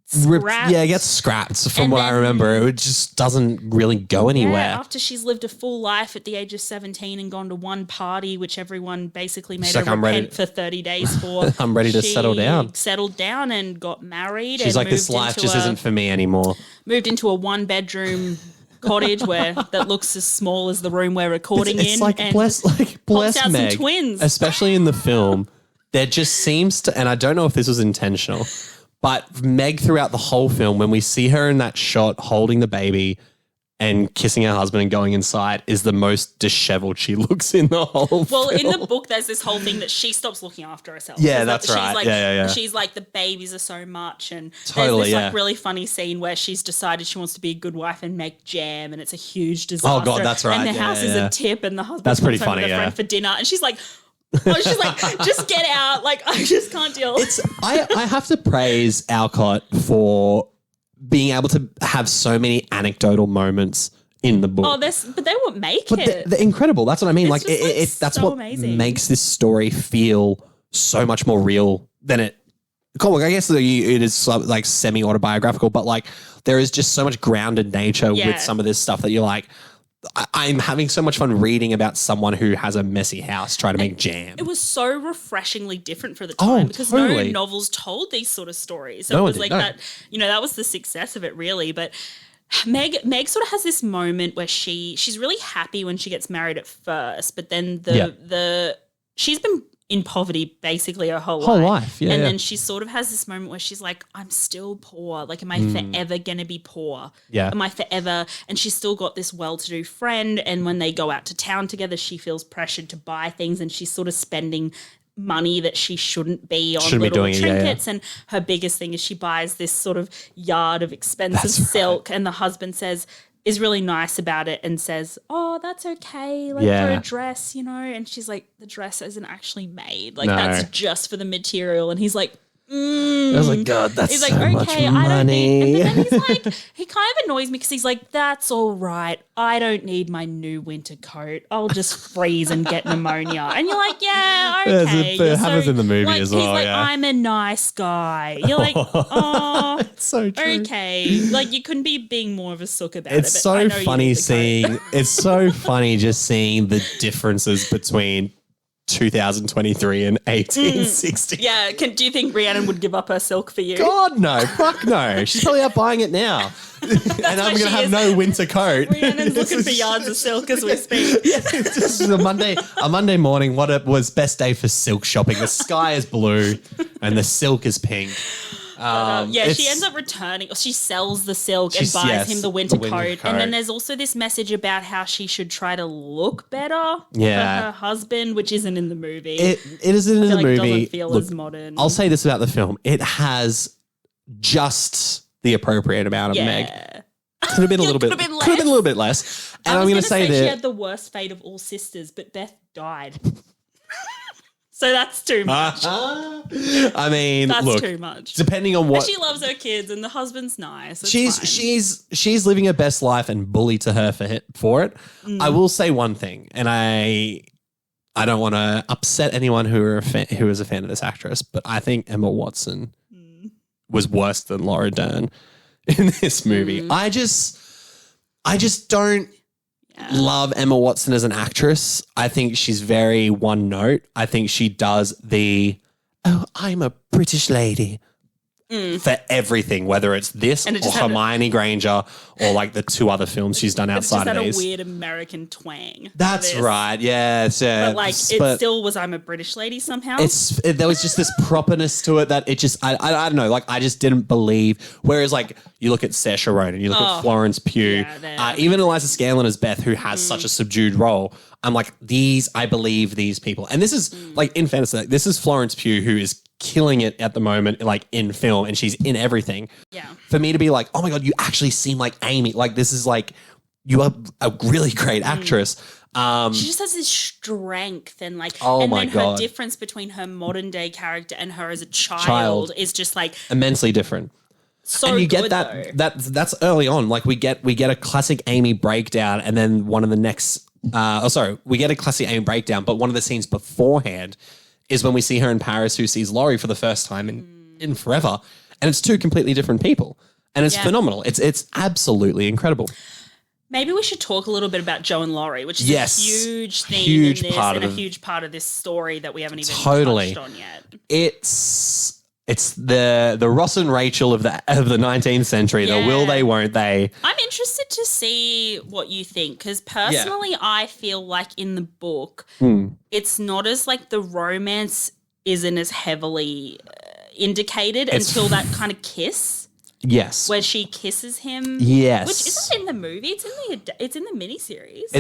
scrapped. It gets scrapped from what I remember. It just doesn't really go anywhere. Yeah, after she's lived a full life at the age of 17 and gone to one party, which everyone basically made her repent for 30 days for. I'm ready to settle down. Settled down and got married. She's and like, this life just isn't for me anymore. Moved into a 1-bedroom cottage that looks as small as the room we're recording it's in. Like, and bless out Meg, some twins. Especially in the film. There just seems to, and I don't know if this was intentional, but Meg throughout the whole film, when we see her in that shot holding the baby and kissing her husband and going inside, is the most disheveled she looks in the whole film. Well, in the book, there's this whole thing that she stops looking after herself. Yeah, that's right. Like, she's like, the babies are so much. And totally, there's this like really funny scene where she's decided she wants to be a good wife and make jam, and it's a huge disaster. Oh, God, that's right. And the house is a tip, and the husband comes home with a friend for dinner. And she's like, just get out. Like, I just can't deal. I have to praise Alcott for being able to have so many anecdotal moments in the book. Oh, but they won't make it. They're incredible. That's what I mean. It's that's so what amazing. makes this story feel so much more real then it. Cool. I guess it is like semi-autobiographical, but like there is just so much grounded nature with some of this stuff that you're like, I'm having so much fun reading about someone who has a messy house trying to make jam. It was so refreshingly different for the time because no novels told these sort of stories. So it was like that, that was the success of it really. But Meg sort of has this moment where she's really happy when she gets married at first, but then she's been in poverty basically her whole life. Yeah, and then she sort of has this moment where she's like, I'm still poor. Like, am I forever going to be poor? Yeah. Am I forever? And she's still got this well-to-do friend. And when they go out to town together, she feels pressured to buy things and she's sort of spending money that she shouldn't be on little trinkets. And her biggest thing is she buys this sort of yard of expensive silk and the husband is really nice about it and says, oh, that's okay, like for a dress, and she's like, the dress isn't actually made. Like, that's just for the material. And he's like, I was like, God, that's he's like, so much okay, money. I don't need, and then he's like, he kind of annoys me because he's like, that's all right. I don't need my new winter coat. I'll just freeze and get pneumonia. And you're like, yeah, okay. It happens in the movie as well. He's like, I'm a nice guy. You're like, oh, it's so true. Okay. Like, you couldn't be being more of a sook about it. It's so funny seeing, it's so funny just seeing the differences between 2023 and 1860. Yeah. Do you think Rhiannon would give up her silk for you? God, no. Fuck no. She's probably out buying it now. And I'm going to have no winter coat. Rhiannon's looking for yards of silk as we speak. Yeah, it's just a Monday morning. What it was best day for silk shopping. The sky is blue and the silk is pink. She ends up returning. She sells the silk and buys him the winter coat. And then there's also this message about how she should try to look better for her husband, which isn't in the movie. It isn't in the movie. It doesn't feel as modern. I'll say this about the film. It has just the appropriate amount of Meg. Could have been a little bit. Could have been a little bit less. And I'm going to say that she had the worst fate of all sisters, but Beth died. So that's too much. I mean, that's too much. Depending on what, and she loves her kids, and the husband's nice. She's living her best life, and bully to her for it. I will say one thing, and I don't want to upset anyone who is a fan of this actress, but I think Emma Watson was worse than Laura Dern in this movie. I just don't love Emma Watson as an actress. I think she's very one note. I think she does I'm a British lady for everything, whether it's this or Hermione Granger or like the two other films she's done outside of these. It's just had a weird American twang. That's right. Yeah. But like it still was I'm a British lady somehow. There was just this properness to it that it just, I don't know, like I just didn't believe. Whereas like you look at Saoirse Ronan, you look at Florence Pugh, even Eliza Scanlon as Beth, who has such a subdued role. I'm like, I believe these people. And this is like, in fairness, this is Florence Pugh, who is killing it at the moment, like in film, and she's in everything. Yeah. For me to be like, oh my God, you actually seem like Amy. Like, this is like, you are a really great actress. She just has this strength and like, her difference between her modern day character and her as a child is just like immensely different. So and you get that's early on. Like we get a classic Amy breakdown, and then one of the next. We get a classic Amy breakdown, but one of the scenes beforehand is when we see her in Paris, who sees Laurie for the first time in forever, and it's two completely different people, and it's phenomenal. It's absolutely incredible. Maybe we should talk a little bit about Jo and Laurie, which is a huge theme in this and a huge part of this story that we haven't even touched on yet. It's the Ross and Rachel of the 19th century. The will they, won't they. I'm interested to see what you think, because personally I feel like in the book it's not as like the romance isn't as heavily indicated until that kind of kiss. Yes. Where she kisses him. Yes. Which isn't in the movie. It's in the miniseries.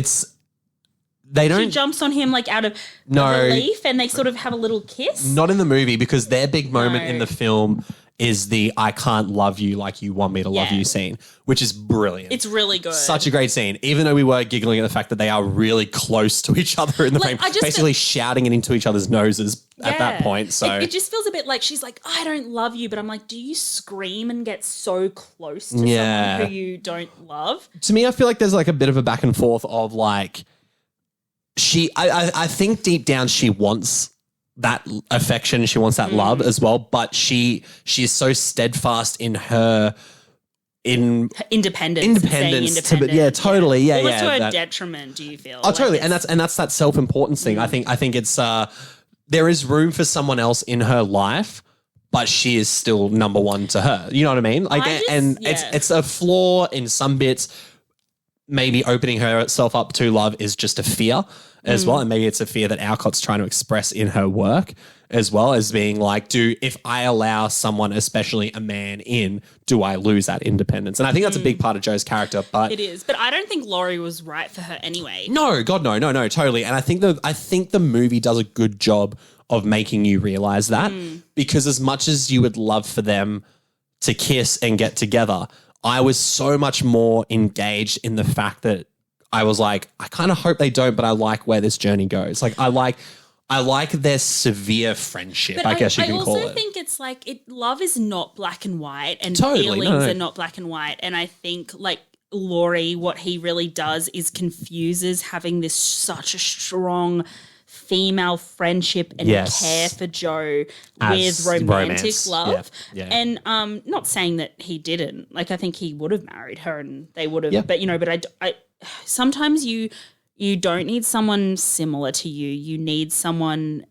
She jumps on him like out of relief, and they sort of have a little kiss. Not in the movie, because their big moment in the film is the I can't love you like you want me to love you scene, which is brilliant. It's really good. Such a great scene, even though we were giggling at the fact that they are really close to each other in the frame, basically shouting it into each other's noses at that point. So it just feels a bit like she's like, I don't love you, but I'm like, do you scream and get so close to someone who you don't love? To me, I feel like there's like a bit of a back and forth of like, I think deep down she wants that affection. She wants that love as well. But she is so steadfast in her independence. Totally. Yeah. Almost to her detriment, do you feel? Oh, totally. And that's that self-importance thing. I think it's there is room for someone else in her life, but she is still number one to her. You know what I mean? Like, it's a flaw in some bits. Maybe opening herself up to love is just a fear as well. And maybe it's a fear that Alcott's trying to express in her work as well, as being like, if I allow someone, especially a man, in, do I lose that independence? And I think that's a big part of Jo's character. But it is. But I don't think Laurie was right for her anyway. No, God, no, totally. And I think the movie does a good job of making you realize that, because as much as you would love for them to kiss and get together, I was so much more engaged in the fact that I was like, I kind of hope they don't, but I like where this journey goes. Like, I like their severe friendship, I guess you can call it. I also think it's like love is not black and white, and feelings are not black and white. And I think like Laurie, what he really does is confuses having this such a strong female friendship and care for Jo with romantic love. Yeah. And not saying that he didn't. Like, I think he would have married her and they would have. Yeah. But, but I sometimes you don't need someone similar to you. You need someone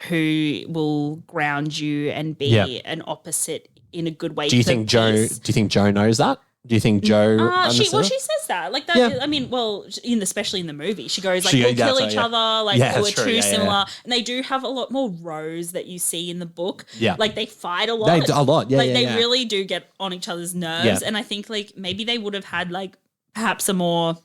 who will ground you and be an opposite in a good way. Do you think Jo knows that? Do you think Jo she says that. Like that. Yeah. I mean, especially in the movie, she goes like, we'll kill each other. Like, we're too similar. And they do have a lot more rows that you see in the book. Yeah. Like, they fight a lot. A lot. Yeah. Like, they really do get on each other's nerves. Yeah. And I think like maybe they would have had like perhaps a more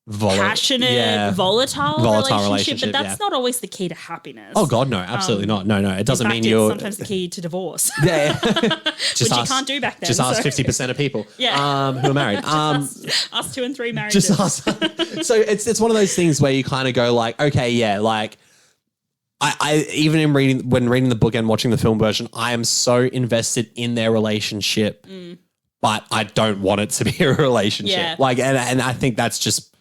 passionate, volatile relationship, but that's not always the key to happiness. Oh God, no, absolutely not. No, it doesn't mean you're sometimes the key to divorce. Which you can't do back then. Just ask 50% of people who are married. Us 2 and 3 marriages. Just ask. So it's one of those things where you kind of go like, okay, like I even when reading the book and watching the film version, I am so invested in their relationship, but I don't want it to be a relationship. Yeah. Like, and I think that's just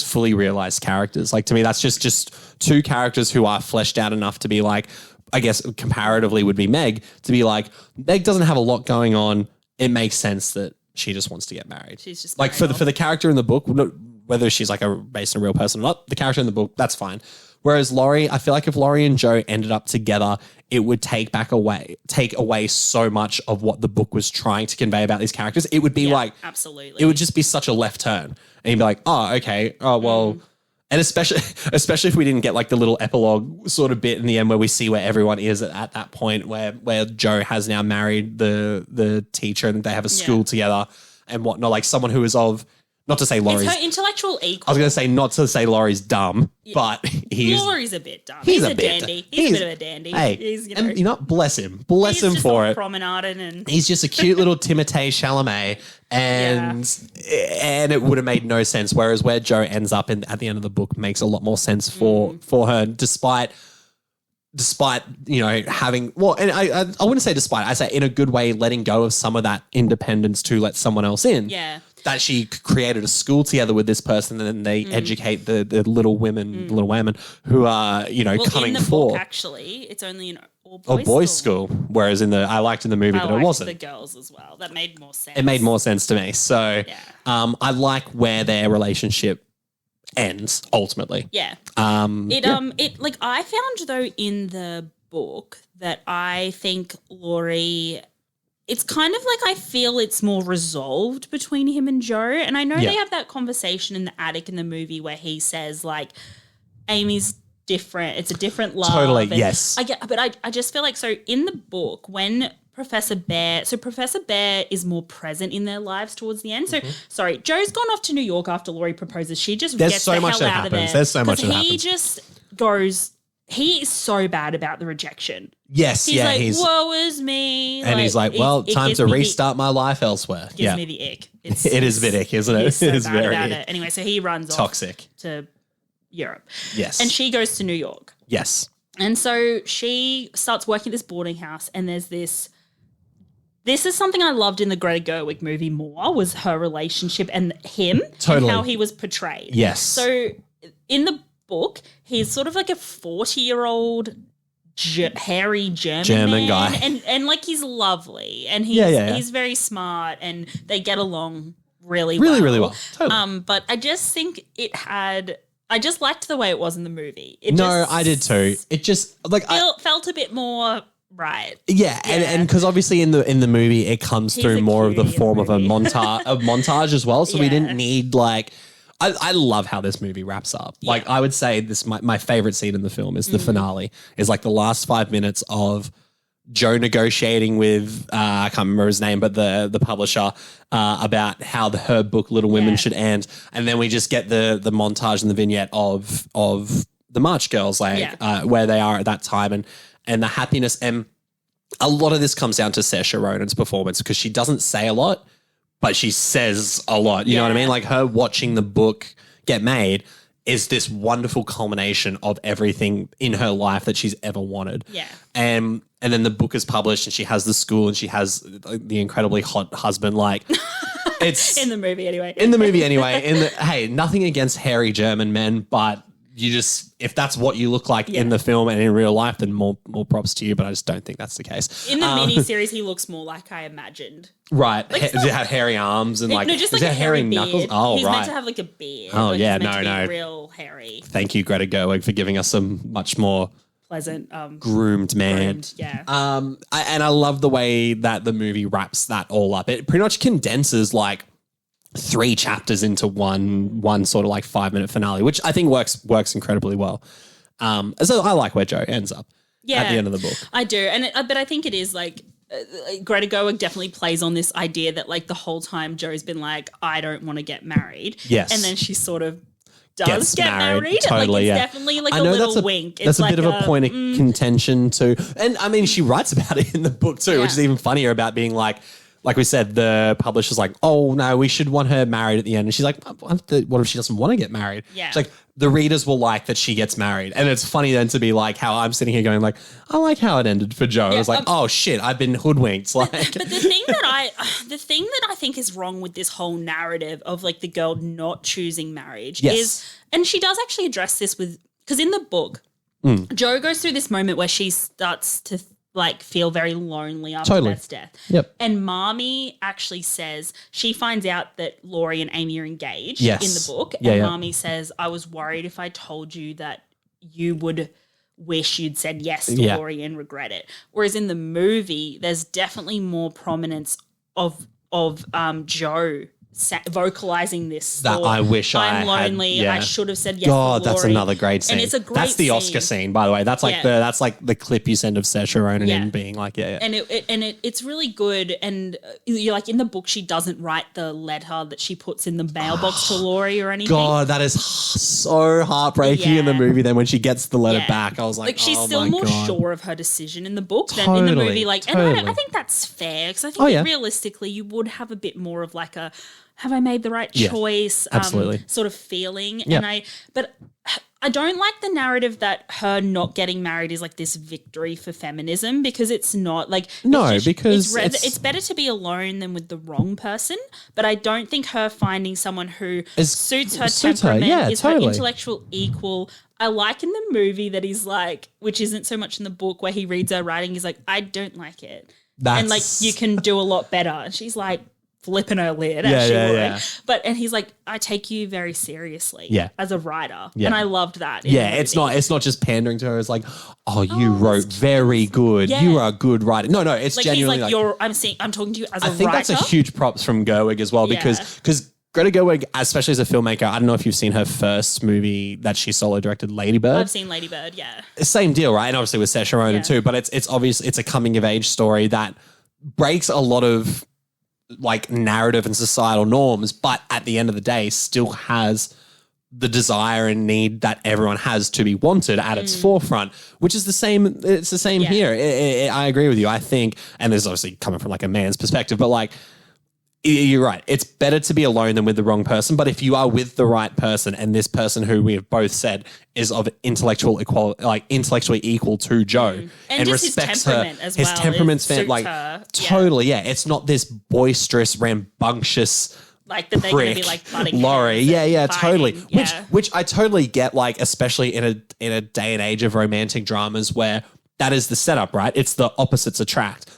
fully realized characters. Like, to me, that's just two characters who are fleshed out enough to be like, I guess comparatively would be Meg, to be like, Meg doesn't have a lot going on. It makes sense that she just wants to get married. She's just like for the character in the book, whether she's like based on a real person or not, the character in the book, that's fine. Whereas Laurie, I feel like if Laurie and Jo ended up together, it would take away so much of what the book was trying to convey about these characters. It would be like, absolutely, it would just be such a left turn. And you'd be like, oh, okay. Oh, well, and especially if we didn't get like the little epilogue sort of bit in the end where we see where everyone is at that point where Jo has now married the teacher and they have a school together and whatnot, like someone who is of, not to say Laurie's... It's her intellectual equal. I was going to say not to say Laurie's dumb, but he's... Laurie's a bit dumb. He's a dandy. He's a bit of a dandy. Hey, and bless him. Bless him for it. Promenading and... He's just a cute little Timothée Chalamet, and it would have made no sense, whereas where Jo ends up at the end of the book makes a lot more sense for her, despite having, well, and I wouldn't say despite, I say in a good way, letting go of some of that independence to let someone else in. Yeah. That she created a school together with this person, and then they educate the little women who are, coming in the forward. Book, actually, it's only an all-boys school. Whereas I liked in the movie that it wasn't. The girls as well. That made more sense. It made more sense to me. So I like where their relationship ends ultimately. Yeah. Like I found though in the book that I think Laurie, it's kind of like I feel it's more resolved between him and Jo. And I know they have that conversation in the attic in the movie where he says like, Amy's different. It's a different love. Totally, yes. I just feel like, so in the book when Professor Bear is more present in their lives towards the end. So, sorry, Jo's gone off to New York after Laurie proposes. She just gets the hell out of there. There's so much that happens. He just goes... He is so bad about the rejection. Yes, he's like, woe is me. And he's like, well, time to restart my life elsewhere. Gives me the ick. It is a bit ick, isn't it? He's so it is bad very about it. Anyway, so he runs toxic to Europe. Yes. And she goes to New York. Yes. And so she starts working at this boarding house, and there's this is something I loved in the Greta Gerwig movie more, was her relationship and him. Totally. And how he was portrayed. Yes. So in the book, he's sort of like a 40-year-old hairy German man, guy. And like he's lovely and he's very smart and they get along really well. Totally. But I just think I just liked the way it was in the movie. I did too. It just felt a bit more right. Yeah. And because obviously in the movie it comes through more of the form of a montage as well. So we didn't need like I love how this movie wraps up. Yeah. Like I would say this my favorite scene in the film is the finale. Is like the last 5 minutes of Joe negotiating with I can't remember his name, but the publisher about how her book Little Women should end, and then we just get the montage and the vignette of the March Girls, where they are at that time and the happiness, and a lot of this comes down to Saoirse Ronan's performance because she doesn't say a lot, but she says a lot. You know what I mean? Like her watching the book get made is this wonderful culmination of everything in her life that she's ever wanted. Yeah. And then the book is published and she has the school and she has the incredibly hot husband. Like it's in the movie anyway. Hey, nothing against hairy German men, but you just, if that's what you look like in the film and in real life, then more props to you. But I just don't think that's the case. In the miniseries, he looks more like I imagined. Right. Does it have hairy arms and just like a hairy knuckles? Oh, he's right. meant to have like a beard. Oh, like yeah. He's meant to be No. real hairy. Thank you, Greta Gerwig, for giving us some much more pleasant, groomed man. I love the way that the movie wraps that all up. It pretty much condenses like 3 chapters into one sort of like 5-minute finale, which I think works incredibly well. So I like where Joe ends up at the end of the book. I do, but I think it is like Greta Gerwig definitely plays on this idea that like the whole time Joe's been like, I don't want to get married. Yes, and then she sort of does get married. Totally, like it's definitely like a little wink. That's a bit of a point of contention too. And I mean, she writes about it in the book too, which is even funnier about being like we said, the publisher's like, oh no, we should want her married at the end. And she's like, what if she doesn't want to get married? Yeah. She's like, the readers will like that she gets married. And it's funny then to be like how I'm sitting here going like, I like how it ended for Joe. I was like, oh shit, I've been hoodwinked. Like, but the thing that I think is wrong with this whole narrative of like the girl not choosing marriage is, and she does actually address this because in the book, Joe goes through this moment where she starts to like feel very lonely after Beth's death. Yep. And Marmee actually says she finds out that Laurie and Amy are engaged in the book. And Marmee says, I was worried if I told you that you would wish you'd said yes to Laurie and regret it. Whereas in the movie, there's definitely more prominence of Joe vocalizing this that I wish I'm lonely. Had, I should have said yes. God, to Laurie. that's another great scene. And it's a great. That's the Oscar scene, by the way. That's like the clip you send of Saoirse Ronan in being like, And it's really good. And you're like in the book, she doesn't write the letter that she puts in the mailbox to Laurie or anything. God, that is so heartbreaking in the movie. Then when she gets the letter back, I was like, she's oh still my more God. sure of her decision in the book than in the movie. Like, and I think that's fair because I think that realistically, you would have a bit more of like a, have I made the right choice? Absolutely. Sort of feeling. Yep. But I don't like the narrative that her not getting married is like this victory for feminism because it's not like because it's better to be alone than with the wrong person. But I don't think her finding someone who suits her temperament is her intellectual equal. I like in the movie that he's like, which isn't so much in the book where he reads her writing, he's like, I don't like it. And like you can do a lot better. And she's like, flipping her lid as she would. And he's like, I take you very seriously as a writer. And I loved that. It's not just pandering to her. It's like, you wrote very good. You are a good writer. No, it's like genuinely he's like, I'm talking to you as a writer. I think that's a huge props from Gerwig as well because Greta Gerwig, especially as a filmmaker, I don't know if you've seen her first movie that she solo directed, Lady Bird. I've seen Lady Bird, Same deal, right? And obviously with Saoirse Ronan too, but it's obvious it's a coming of age story that breaks a lot of like narrative and societal norms, but at the end of the day still has the desire and need that everyone has to be wanted at its forefront, which is the same. It's the same here. I agree with you. I think, and this is obviously coming from like a man's perspective, but like, you're right. It's better to be alone than with the wrong person. But if you are with the right person and this person who we have both said is of intellectual equality, like intellectually equal to Joe and respects her, his temperament's totally. Yeah. It's not this boisterous, rambunctious, like that they're going to be like butting Laurie. heads Yeah, and totally. fighting. Yeah. Which I totally get, like, especially in a day and age of romantic dramas where that is the setup, right? It's the opposites attract.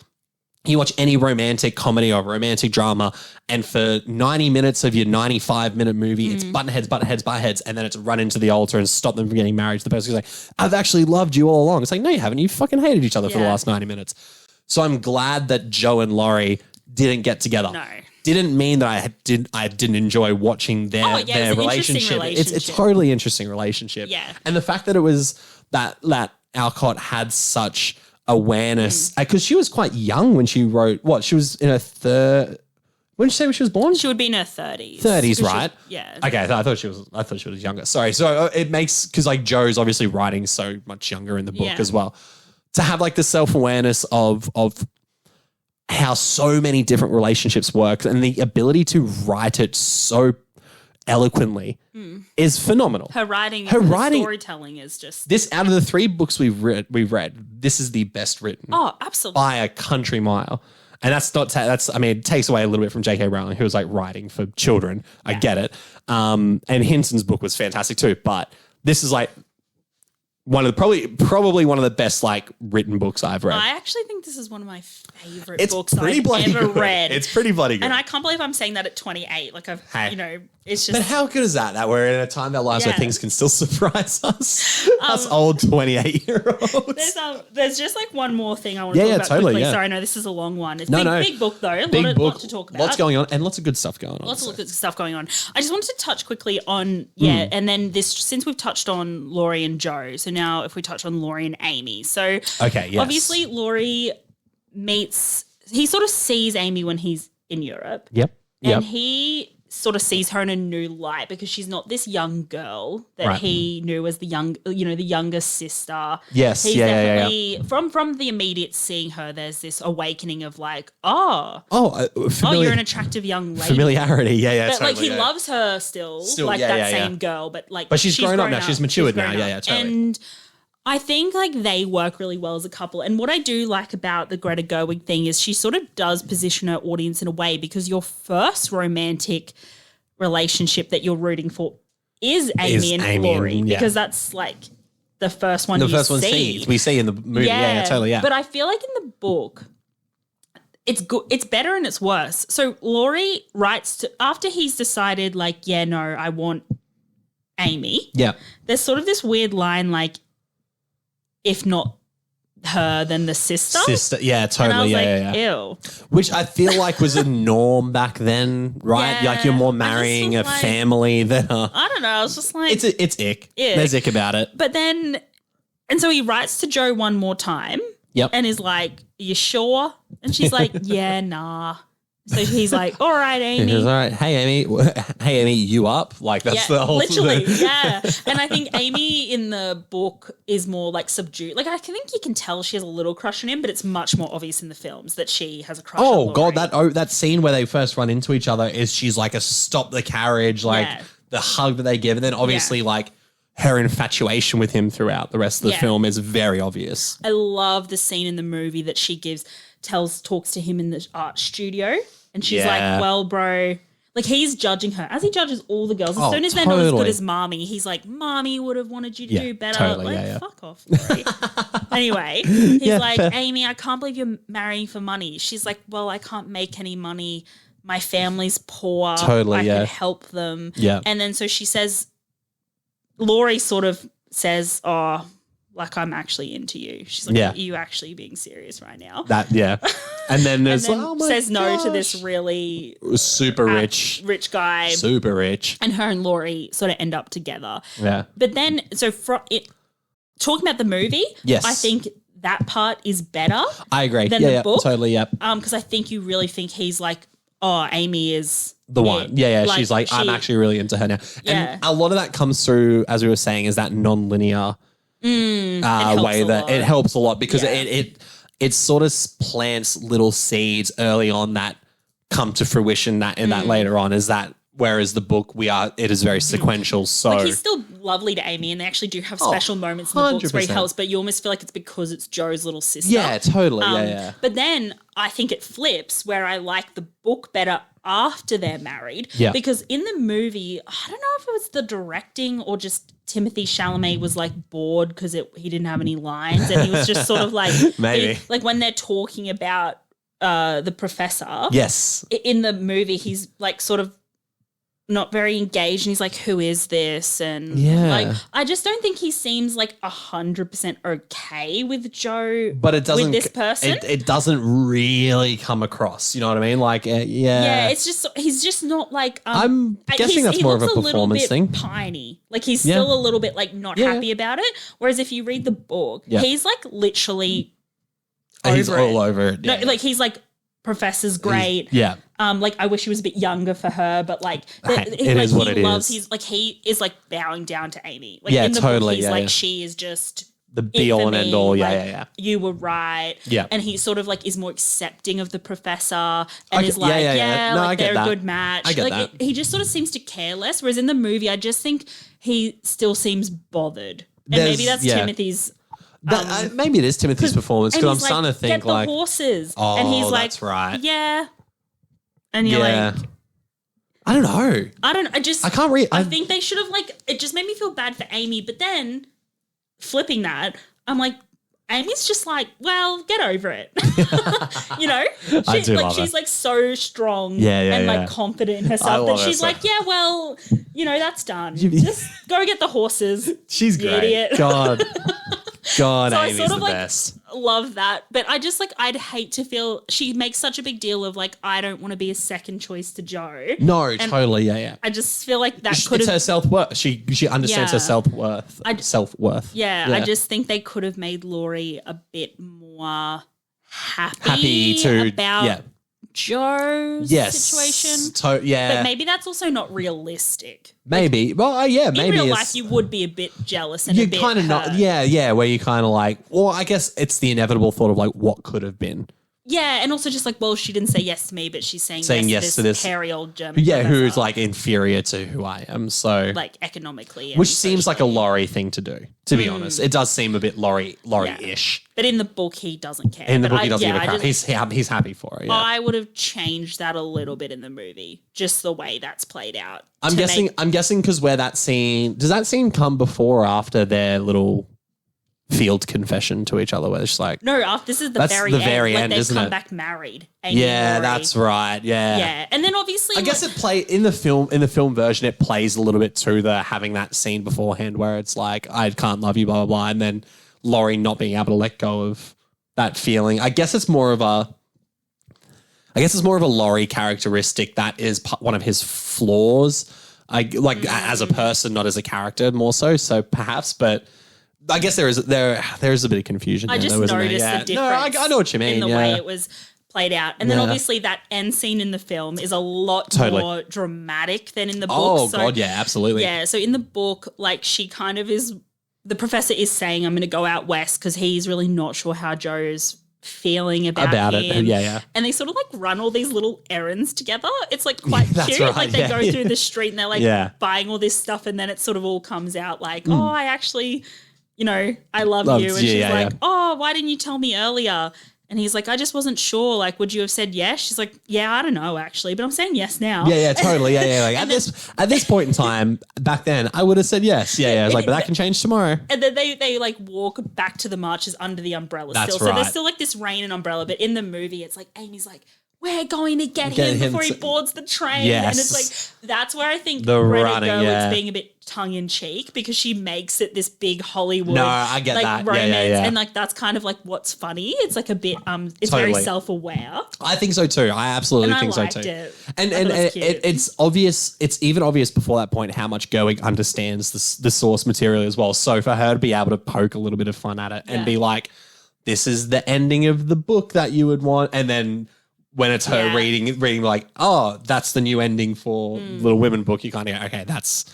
You watch any romantic comedy or romantic drama, and for 90 minutes of your 95-minute movie, it's button heads, and then it's run into the altar and stop them from getting married to the person who's like, I've actually loved you all along. It's like, no, you haven't. You fucking hated each other for the last 90 minutes. So I'm glad that Joe and Laurie didn't get together. No. Didn't mean that I didn't enjoy watching their relationship. It's a totally interesting relationship. Yeah. And the fact that it was that Alcott had such awareness, because she was quite young when she wrote, she was in her third. When did you say when she was born? She would be in her 30s. 30s, right? Yeah. Okay, I thought she was younger. Sorry. So it makes, because like Joe's obviously writing so much younger in the book as well. To have like the self-awareness of how so many different relationships work and the ability to write it so eloquently is phenomenal. Her writing, storytelling is just this. Out of the 3 books we've read, this is the best written. Oh, absolutely, by a country mile. And that's not. I mean, it takes away a little bit from J.K. Rowling, who was like writing for children. I get it. And Hinson's book was fantastic too, but this is like one of the probably one of the best like written books I've read. I actually think this is one of my favorite books I've ever read. It's pretty bloody good. And I can't believe I'm saying that at 28. Like it's just. But how good is that? That we're in a time in our lives where things can still surprise us. Us old 28-year-olds. There's just like one more thing I want to talk about quickly. Yeah. Sorry, no, this is a long one. It's big book though. A lot to talk about. Lots going on and lots of good stuff going on. Lots of good stuff going on. I just wanted to touch quickly on and then this, since we've touched on Laurie and Joe, so now if we touch on Laurie and Amy. So obviously Laurie he sort of sees Amy when he's in Europe. Yep. And he sort of sees her in a new light because she's not this young girl that he knew as the younger sister. Yes. He's definitely from the immediate seeing her, there's this awakening of like, you're an attractive young lady. Familiarity. Yeah. But totally, he loves her still like that same girl, but she's grown up now. She's matured now. Yeah, totally. And I think like they work really well as a couple. And what I do like about the Greta Gerwig thing is she sort of does position her audience in a way, because your first romantic relationship that you're rooting for is Amy and Laurie, because that's like the first one we see in the movie. Yeah, totally. Yeah. But I feel like in the book, it's good. It's better and it's worse. So Laurie writes after he's decided like, I want Amy. Yeah. There's sort of this weird line like, if not her, then the sister. Yeah, totally. And I was ew. Which I feel like was a norm back then, right? Yeah, like you're more marrying a family than I don't know. I was just like, it's ick. There's ick about it. But then, and so he writes to Joe one more time. Yep. And is like, you sure? And she's like, yeah, nah. So he's like, all right, Amy. He goes, all right. Hey, Amy, you up? Like that's the whole literally, yeah. And I think Amy in the book is more like subdued. Like I think you can tell she has a little crush on him, but it's much more obvious in the films that she has a crush on Laurie. God, that scene where they first run into each other is she's like a stop the carriage, like the hug that they give, and then obviously like her infatuation with him throughout the rest of the film is very obvious. I love the scene in the movie that she talks to him in the art studio, and she's like, well, bro, like he's judging her as he judges all the girls. As soon as they're not as good as Mommy, he's like, Mommy would have wanted you to do better. Totally, fuck off. Anyway, he's like, Amy, I can't believe you're marrying for money. She's like, well, I can't make any money. My family's poor. Totally, I can help them. Yeah. And then so she says, Laurie sort of says, like I'm actually into you. She's like, are you actually being serious right now? And then there's says no to this really super rich guy. Super rich. And her and Laurie sort of end up together. Yeah. But then, so talking about the movie, I think that part is better. I agree. Than the book. Totally, yeah. Because I think you really think he's like, Amy is the one. Yeah. Like, she's like, I'm actually really into her now. And a lot of that comes through, as we were saying, is that non-linear way that it helps a lot, because it sort of plants little seeds early on that come to fruition that later on is that, whereas the book it is very sequential. So like he's still lovely to Amy, and they actually do have special moments in the books where he 100%. helps, but you almost feel like it's because it's Jo's little sister. Yeah, totally. Yeah. But then I think it flips where I like the book better after they're married. Yeah. Because in the movie, I don't know if it was the directing or just Timothée Chalamet was like bored because he didn't have any lines, and he was just sort of like Maybe. like when they're talking about the professor. Yes. In the movie, he's like sort of not very engaged, and he's like, who is this? And like, I just don't think he seems like 100% okay with Jo, but it doesn't, with this person. It doesn't really come across, you know what I mean? Like, yeah, it's just, he's just not like, I'm guessing that's more of a performance thing. Piney. Like he's still a little bit like not happy about it. Whereas if you read the book, he's like literally he's all over it. No, like he's like, Professor's great. Yeah. Like I wish he was a bit younger for her, but like it is what it is. He's like he is like bowing down to Amy. Like Yeah, in the totally. book, he's like she is just the be all and end all. Like, Yeah. You were right. Yeah. And he sort of like is more accepting of the professor and is like, No, like I get they're that. a good match. I get like that. He just sort of seems to care less. Whereas in the movie, I just think he still seems bothered. And maybe that's Timothy's. Maybe it is Timothy's performance because I'm starting to think get the horses. And he's like, that's right. Yeah. And you're like, I don't know. I can't read. I think they should have like, it just made me feel bad for Amy. But then flipping that, I'm like, Amy's just like, well, get over it. You know? She's like so strong and like confident in herself that she's like, yeah, well, you know, that's done. Just go get the horses. She's great. Idiot. God, so Amy's I sort of the like best. love that, but I just like I'd hate to feel she makes such a big deal of like I don't want to be a second choice to Jo. No, totally, yeah. I just feel like that could it's have her self-worth. She understands her self-worth. Self-worth. Yeah, I just think they could have made Laurie a bit more happy about Jo's situation. But maybe that's also not realistic. Maybe. Well, maybe. In real life, you would be a bit jealous and you a bit kind of hurt. not. Yeah. Where you kind of like. Well, I guess it's the inevitable thought of like what could have been. Yeah, and also just like, well, she didn't say yes to me, but she's saying yes to this hairy old German. Yeah, professor. who's like inferior to who I am. So like economically, which seems like a Laurie thing to do. To be honest, it does seem a bit Laurie-ish. Yeah. But in the book, he doesn't care. In the book, he doesn't give a crap. He's happy for it. Yeah. I would have changed that a little bit in the movie, just the way that's played out. I'm guessing because where that scene does that scene come before or after their little field confession to each other, where it's just like this is the very end, like they've come back married. Amy and Laurie. That's right. Yeah, and then obviously I guess it play in the film version. It plays a little bit to the having that scene beforehand where it's like I can't love you, blah blah blah, and then Laurie not being able to let go of that feeling. I guess it's more of a Laurie characteristic that is one of his flaws. As a person, not as a character, more so. So perhaps, but I guess there is a bit of confusion. I just noticed the difference. No, I know what you mean. In the way it was played out, and then obviously that end scene in the film is a lot more dramatic than in the book. Oh God, yeah, absolutely. Yeah, so in the book, like she kind of is. The professor is saying, "I'm going to go out west," because he's really not sure how Jo's feeling about him. It. Yeah. And they sort of like run all these little errands together. It's like quite cute. Right. Like they go through the street and they're like buying all this stuff, and then it sort of all comes out like, oh, I actually, you know, I love you. And she's like, oh, why didn't you tell me earlier? And he's like, I just wasn't sure. Like, would you have said yes? She's like, yeah, I don't know, actually, but I'm saying yes now. Yeah, totally. Yeah. Like at this point in time, back then, I would have said yes. Yeah. I was like, but that can change tomorrow. And then they like walk back to the marches under the umbrella still. So there's still like this rain and umbrella. But in the movie, it's like Amy's like, we're going to get him before he boards the train. Yes. And it's like, that's where I think the Greta running, Gerwig's being a bit tongue-in-cheek because she makes it this big Hollywood I get that. romance. Yeah. And like that's kind of like what's funny. It's like a bit it's very self-aware. I think so too. I absolutely think so too. It. And it's obvious, it's even obvious before that point how much Gerwig understands the source material as well. So for her to be able to poke a little bit of fun at it and be like, this is the ending of the book that you would want, and then when it's her reading like, oh, that's the new ending for Little Women book, you kind of go, okay, that's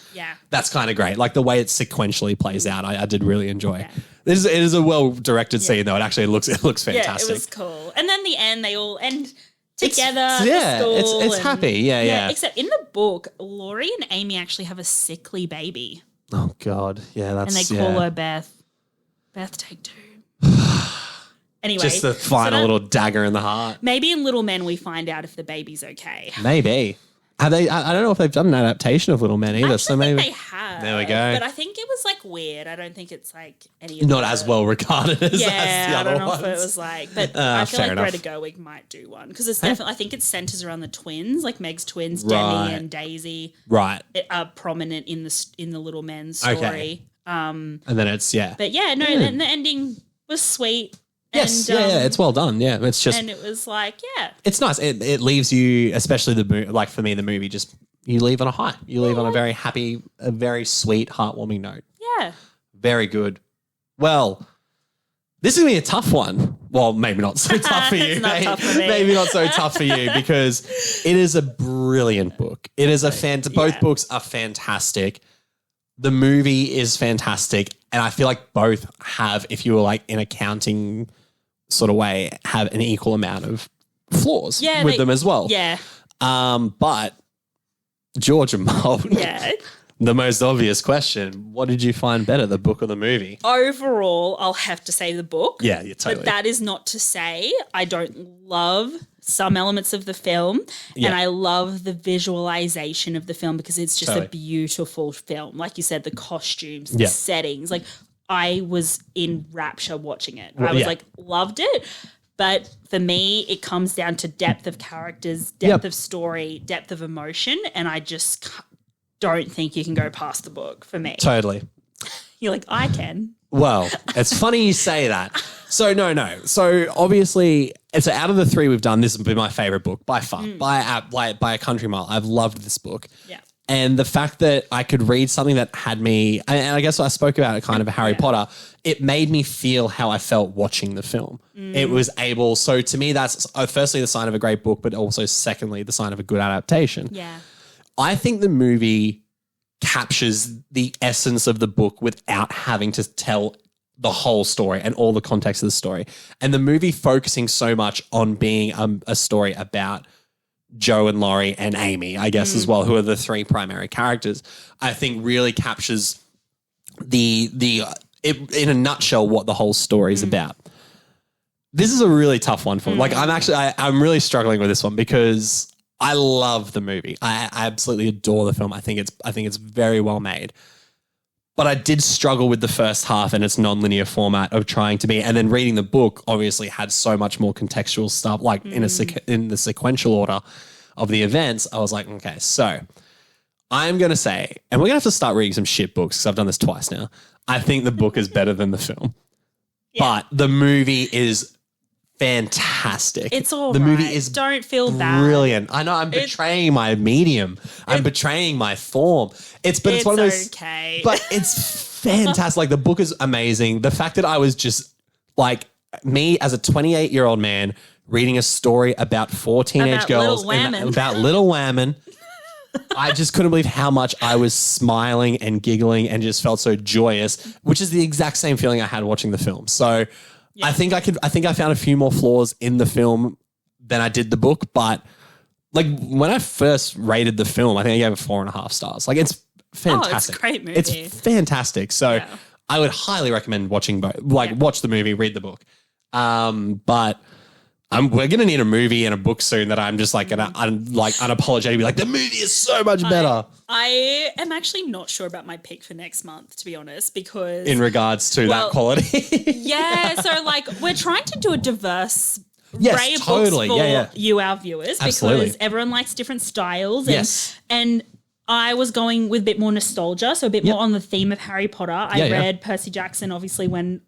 kind of great. Like the way it sequentially plays out, I did really enjoy. Yeah. It is a well-directed scene, though. It actually looks fantastic. Yeah, it was cool. And then the end, they all end together. It's happy. Yeah. Except in the book, Laurie and Amy actually have a sickly baby. Oh God, yeah, and that's they call her Beth. Beth, take 2. Anyway, just the final little dagger in the heart. Maybe in Little Men we find out if the baby's okay. Maybe. Have they? I don't know if they've done an adaptation of Little Men either. So maybe they have. There we go. But I think it was like weird. I don't think it's like any. Not as well regarded as, yeah, the other I don't know ones. if it was like, but I feel like enough. Greta Gerwig might do one because it's definitely. I think it centers around the twins, like Meg's twins, Demi and Daisy. Right. Are prominent in the Little Men story. Okay. And then it's But yeah, no, and the ending was sweet. Yes, and, yeah, it's well done. Yeah, it's just, and it was like, yeah, it's nice. It leaves you, especially the movie. Like for me, the movie just you leave on a high. You leave on a very happy, a very sweet, heartwarming note. Yeah, very good. Well, this is gonna be a tough one. Well, maybe not so tough for you. It's not tough for me. Maybe not so tough for you because it is a brilliant book. It is a both books are fantastic. The movie is fantastic, and I feel like both have, if you were like in a counting sort of way, have an equal amount of flaws with them as well. Yeah. But Georja Malt, Yeah. the most obvious question, what did you find better, the book or the movie? Overall, I'll have to say the book. Yeah, totally. But that is not to say I don't love some elements of the film, and I love the visualization of the film because it's just a beautiful film. Like you said, the costumes, the settings. Like I was in rapture watching it. I was like, loved it. But for me, it comes down to depth of characters, depth of story, depth of emotion, and I just don't think you can go past the book for me. Totally. You're like, I can. Well, it's funny you say that. So no. So obviously, so out of the 3 we've done, this has been my favorite book by far, by a country mile. I've loved this book. Yeah. And the fact that I could read something that had me, and I guess I spoke about it kind of Harry Potter, it made me feel how I felt watching the film. It was able, so to me, that's firstly the sign of a great book, but also secondly, the sign of a good adaptation. Yeah. I think the movie captures the essence of the book without having to tell the whole story and all the context of the story. And the movie focusing so much on being a story about Joe and Laurie and Amy, I guess, as well, who are the 3 primary characters, I think really captures in a nutshell what the whole story is about. This is a really tough one for me. Like I'm really struggling with this one because I love the movie. I absolutely adore the film. I think it's very well made. But I did struggle with the first half and its non-linear format of trying to be, and then reading the book obviously had so much more contextual stuff, like in the sequential order of the events. I was like, okay, so I'm going to say, and we're going to have to start reading some shit books because I've done this twice now. I think the book is better than the film, but the movie is fantastic. It's all the right. movie is don't feel bad. Brilliant. I know I'm betraying my medium. I'm betraying my form. It's one of those. Okay. But it's fantastic. Like the book is amazing. The fact that I was just like me as a 28-year-old man reading a story about 4 teenage girls about Little Whammon. I just couldn't believe how much I was smiling and giggling and just felt so joyous, which is the exact same feeling I had watching the film. So I think I found a few more flaws in the film than I did the book, but like when I first rated the film, I think I gave it 4.5 stars. Like it's fantastic. Oh, it's a great movie. It's fantastic. So I would highly recommend watching both. Like watch the movie, read the book. But we're gonna need a movie and a book soon that I'm just like gonna unapologetically be like, the movie is so much better. I am actually not sure about my pick for next month, to be honest, because in regards to that quality. So like we're trying to do a diverse yes, array of totally. books for you, our viewers, because everyone likes different styles. And I was going with a bit more nostalgia, so a bit more on the theme of Harry Potter. I read Percy Jackson, obviously, when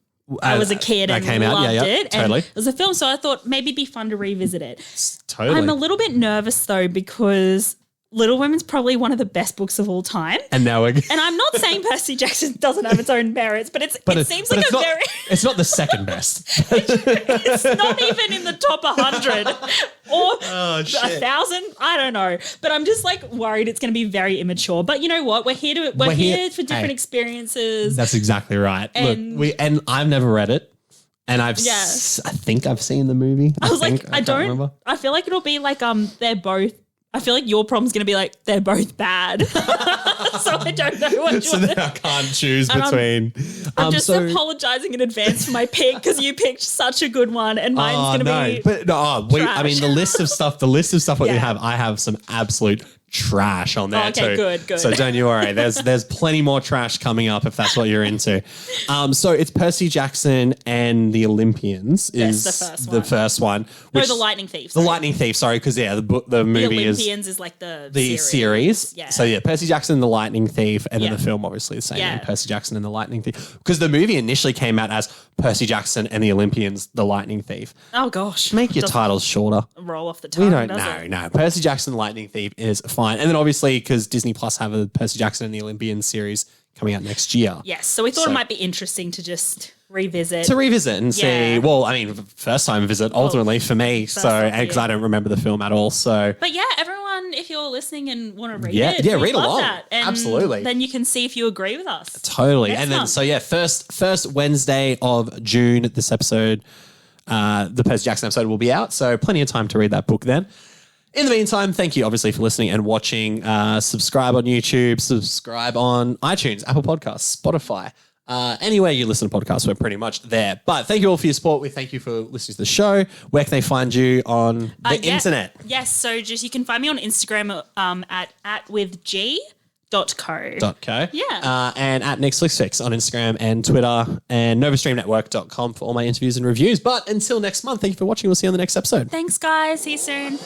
I was a kid and loved it. Totally. And it was a film, so I thought maybe it'd be fun to revisit it. Totally. I'm a little bit nervous, though, because Little Women's probably one of the best books of all time. And now we're... And I'm not saying Percy Jackson doesn't have its own merits, but it seems like a very... It's not the second best. It's not even in the top 100 or 1,000. I don't know. But I'm just like worried it's going to be very immature. But you know what? We're here for different experiences. That's exactly right. And look, I've never read it. And I think I've seen the movie. I was like, I don't remember. I feel like it'll be like they're both I feel like your problem's going to be like, they're both bad. So I don't know what you So then I can't choose between. I'm just apologizing in advance for my pick because you picked such a good one and mine's going to be I mean, the list of stuff what you have, I have some absolute trash on there too. Good. So don't you worry. There's plenty more trash coming up if that's what you're into. So it's Percy Jackson and the Olympians is the first one. No, the Lightning Thief. The Lightning Thief, sorry, because the movie is... The Olympians is like the series. Yeah. So Percy Jackson and the Lightning Thief, and then the film obviously the same name, Percy Jackson and the Lightning Thief. Because the movie initially came out as Percy Jackson and the Olympians, the Lightning Thief. Oh gosh. Make your titles shorter. Roll off the tongue. We don't know. Percy Jackson, the Lightning Thief is fine. And then obviously, because Disney Plus have a Percy Jackson and the Olympians series coming out next year. Yes. So we thought it might be interesting to just revisit. And see, well, I mean, first time visit ultimately for me. So, and because I don't remember the film at all. So, but yeah, everyone, if you're listening and want to read it, read along. That. And absolutely. Then you can see if you agree with us. Totally. And then, first Wednesday of June, this episode, the Percy Jackson episode will be out. So plenty of time to read that book then. In the meantime, thank you obviously for listening and watching. Subscribe on YouTube, subscribe on iTunes, Apple Podcasts, Spotify. Anywhere you listen to podcasts, we're pretty much there. But thank you all for your support. We thank you for listening to the show. Where can they find you on the internet? Yes, so you can find me on Instagram at withg.co. Yeah. And at Netflix on Instagram and Twitter and novastreamnetwork.com for all my interviews and reviews. But until next month, thank you for watching. We'll see you on the next episode. Thanks, guys. See you soon.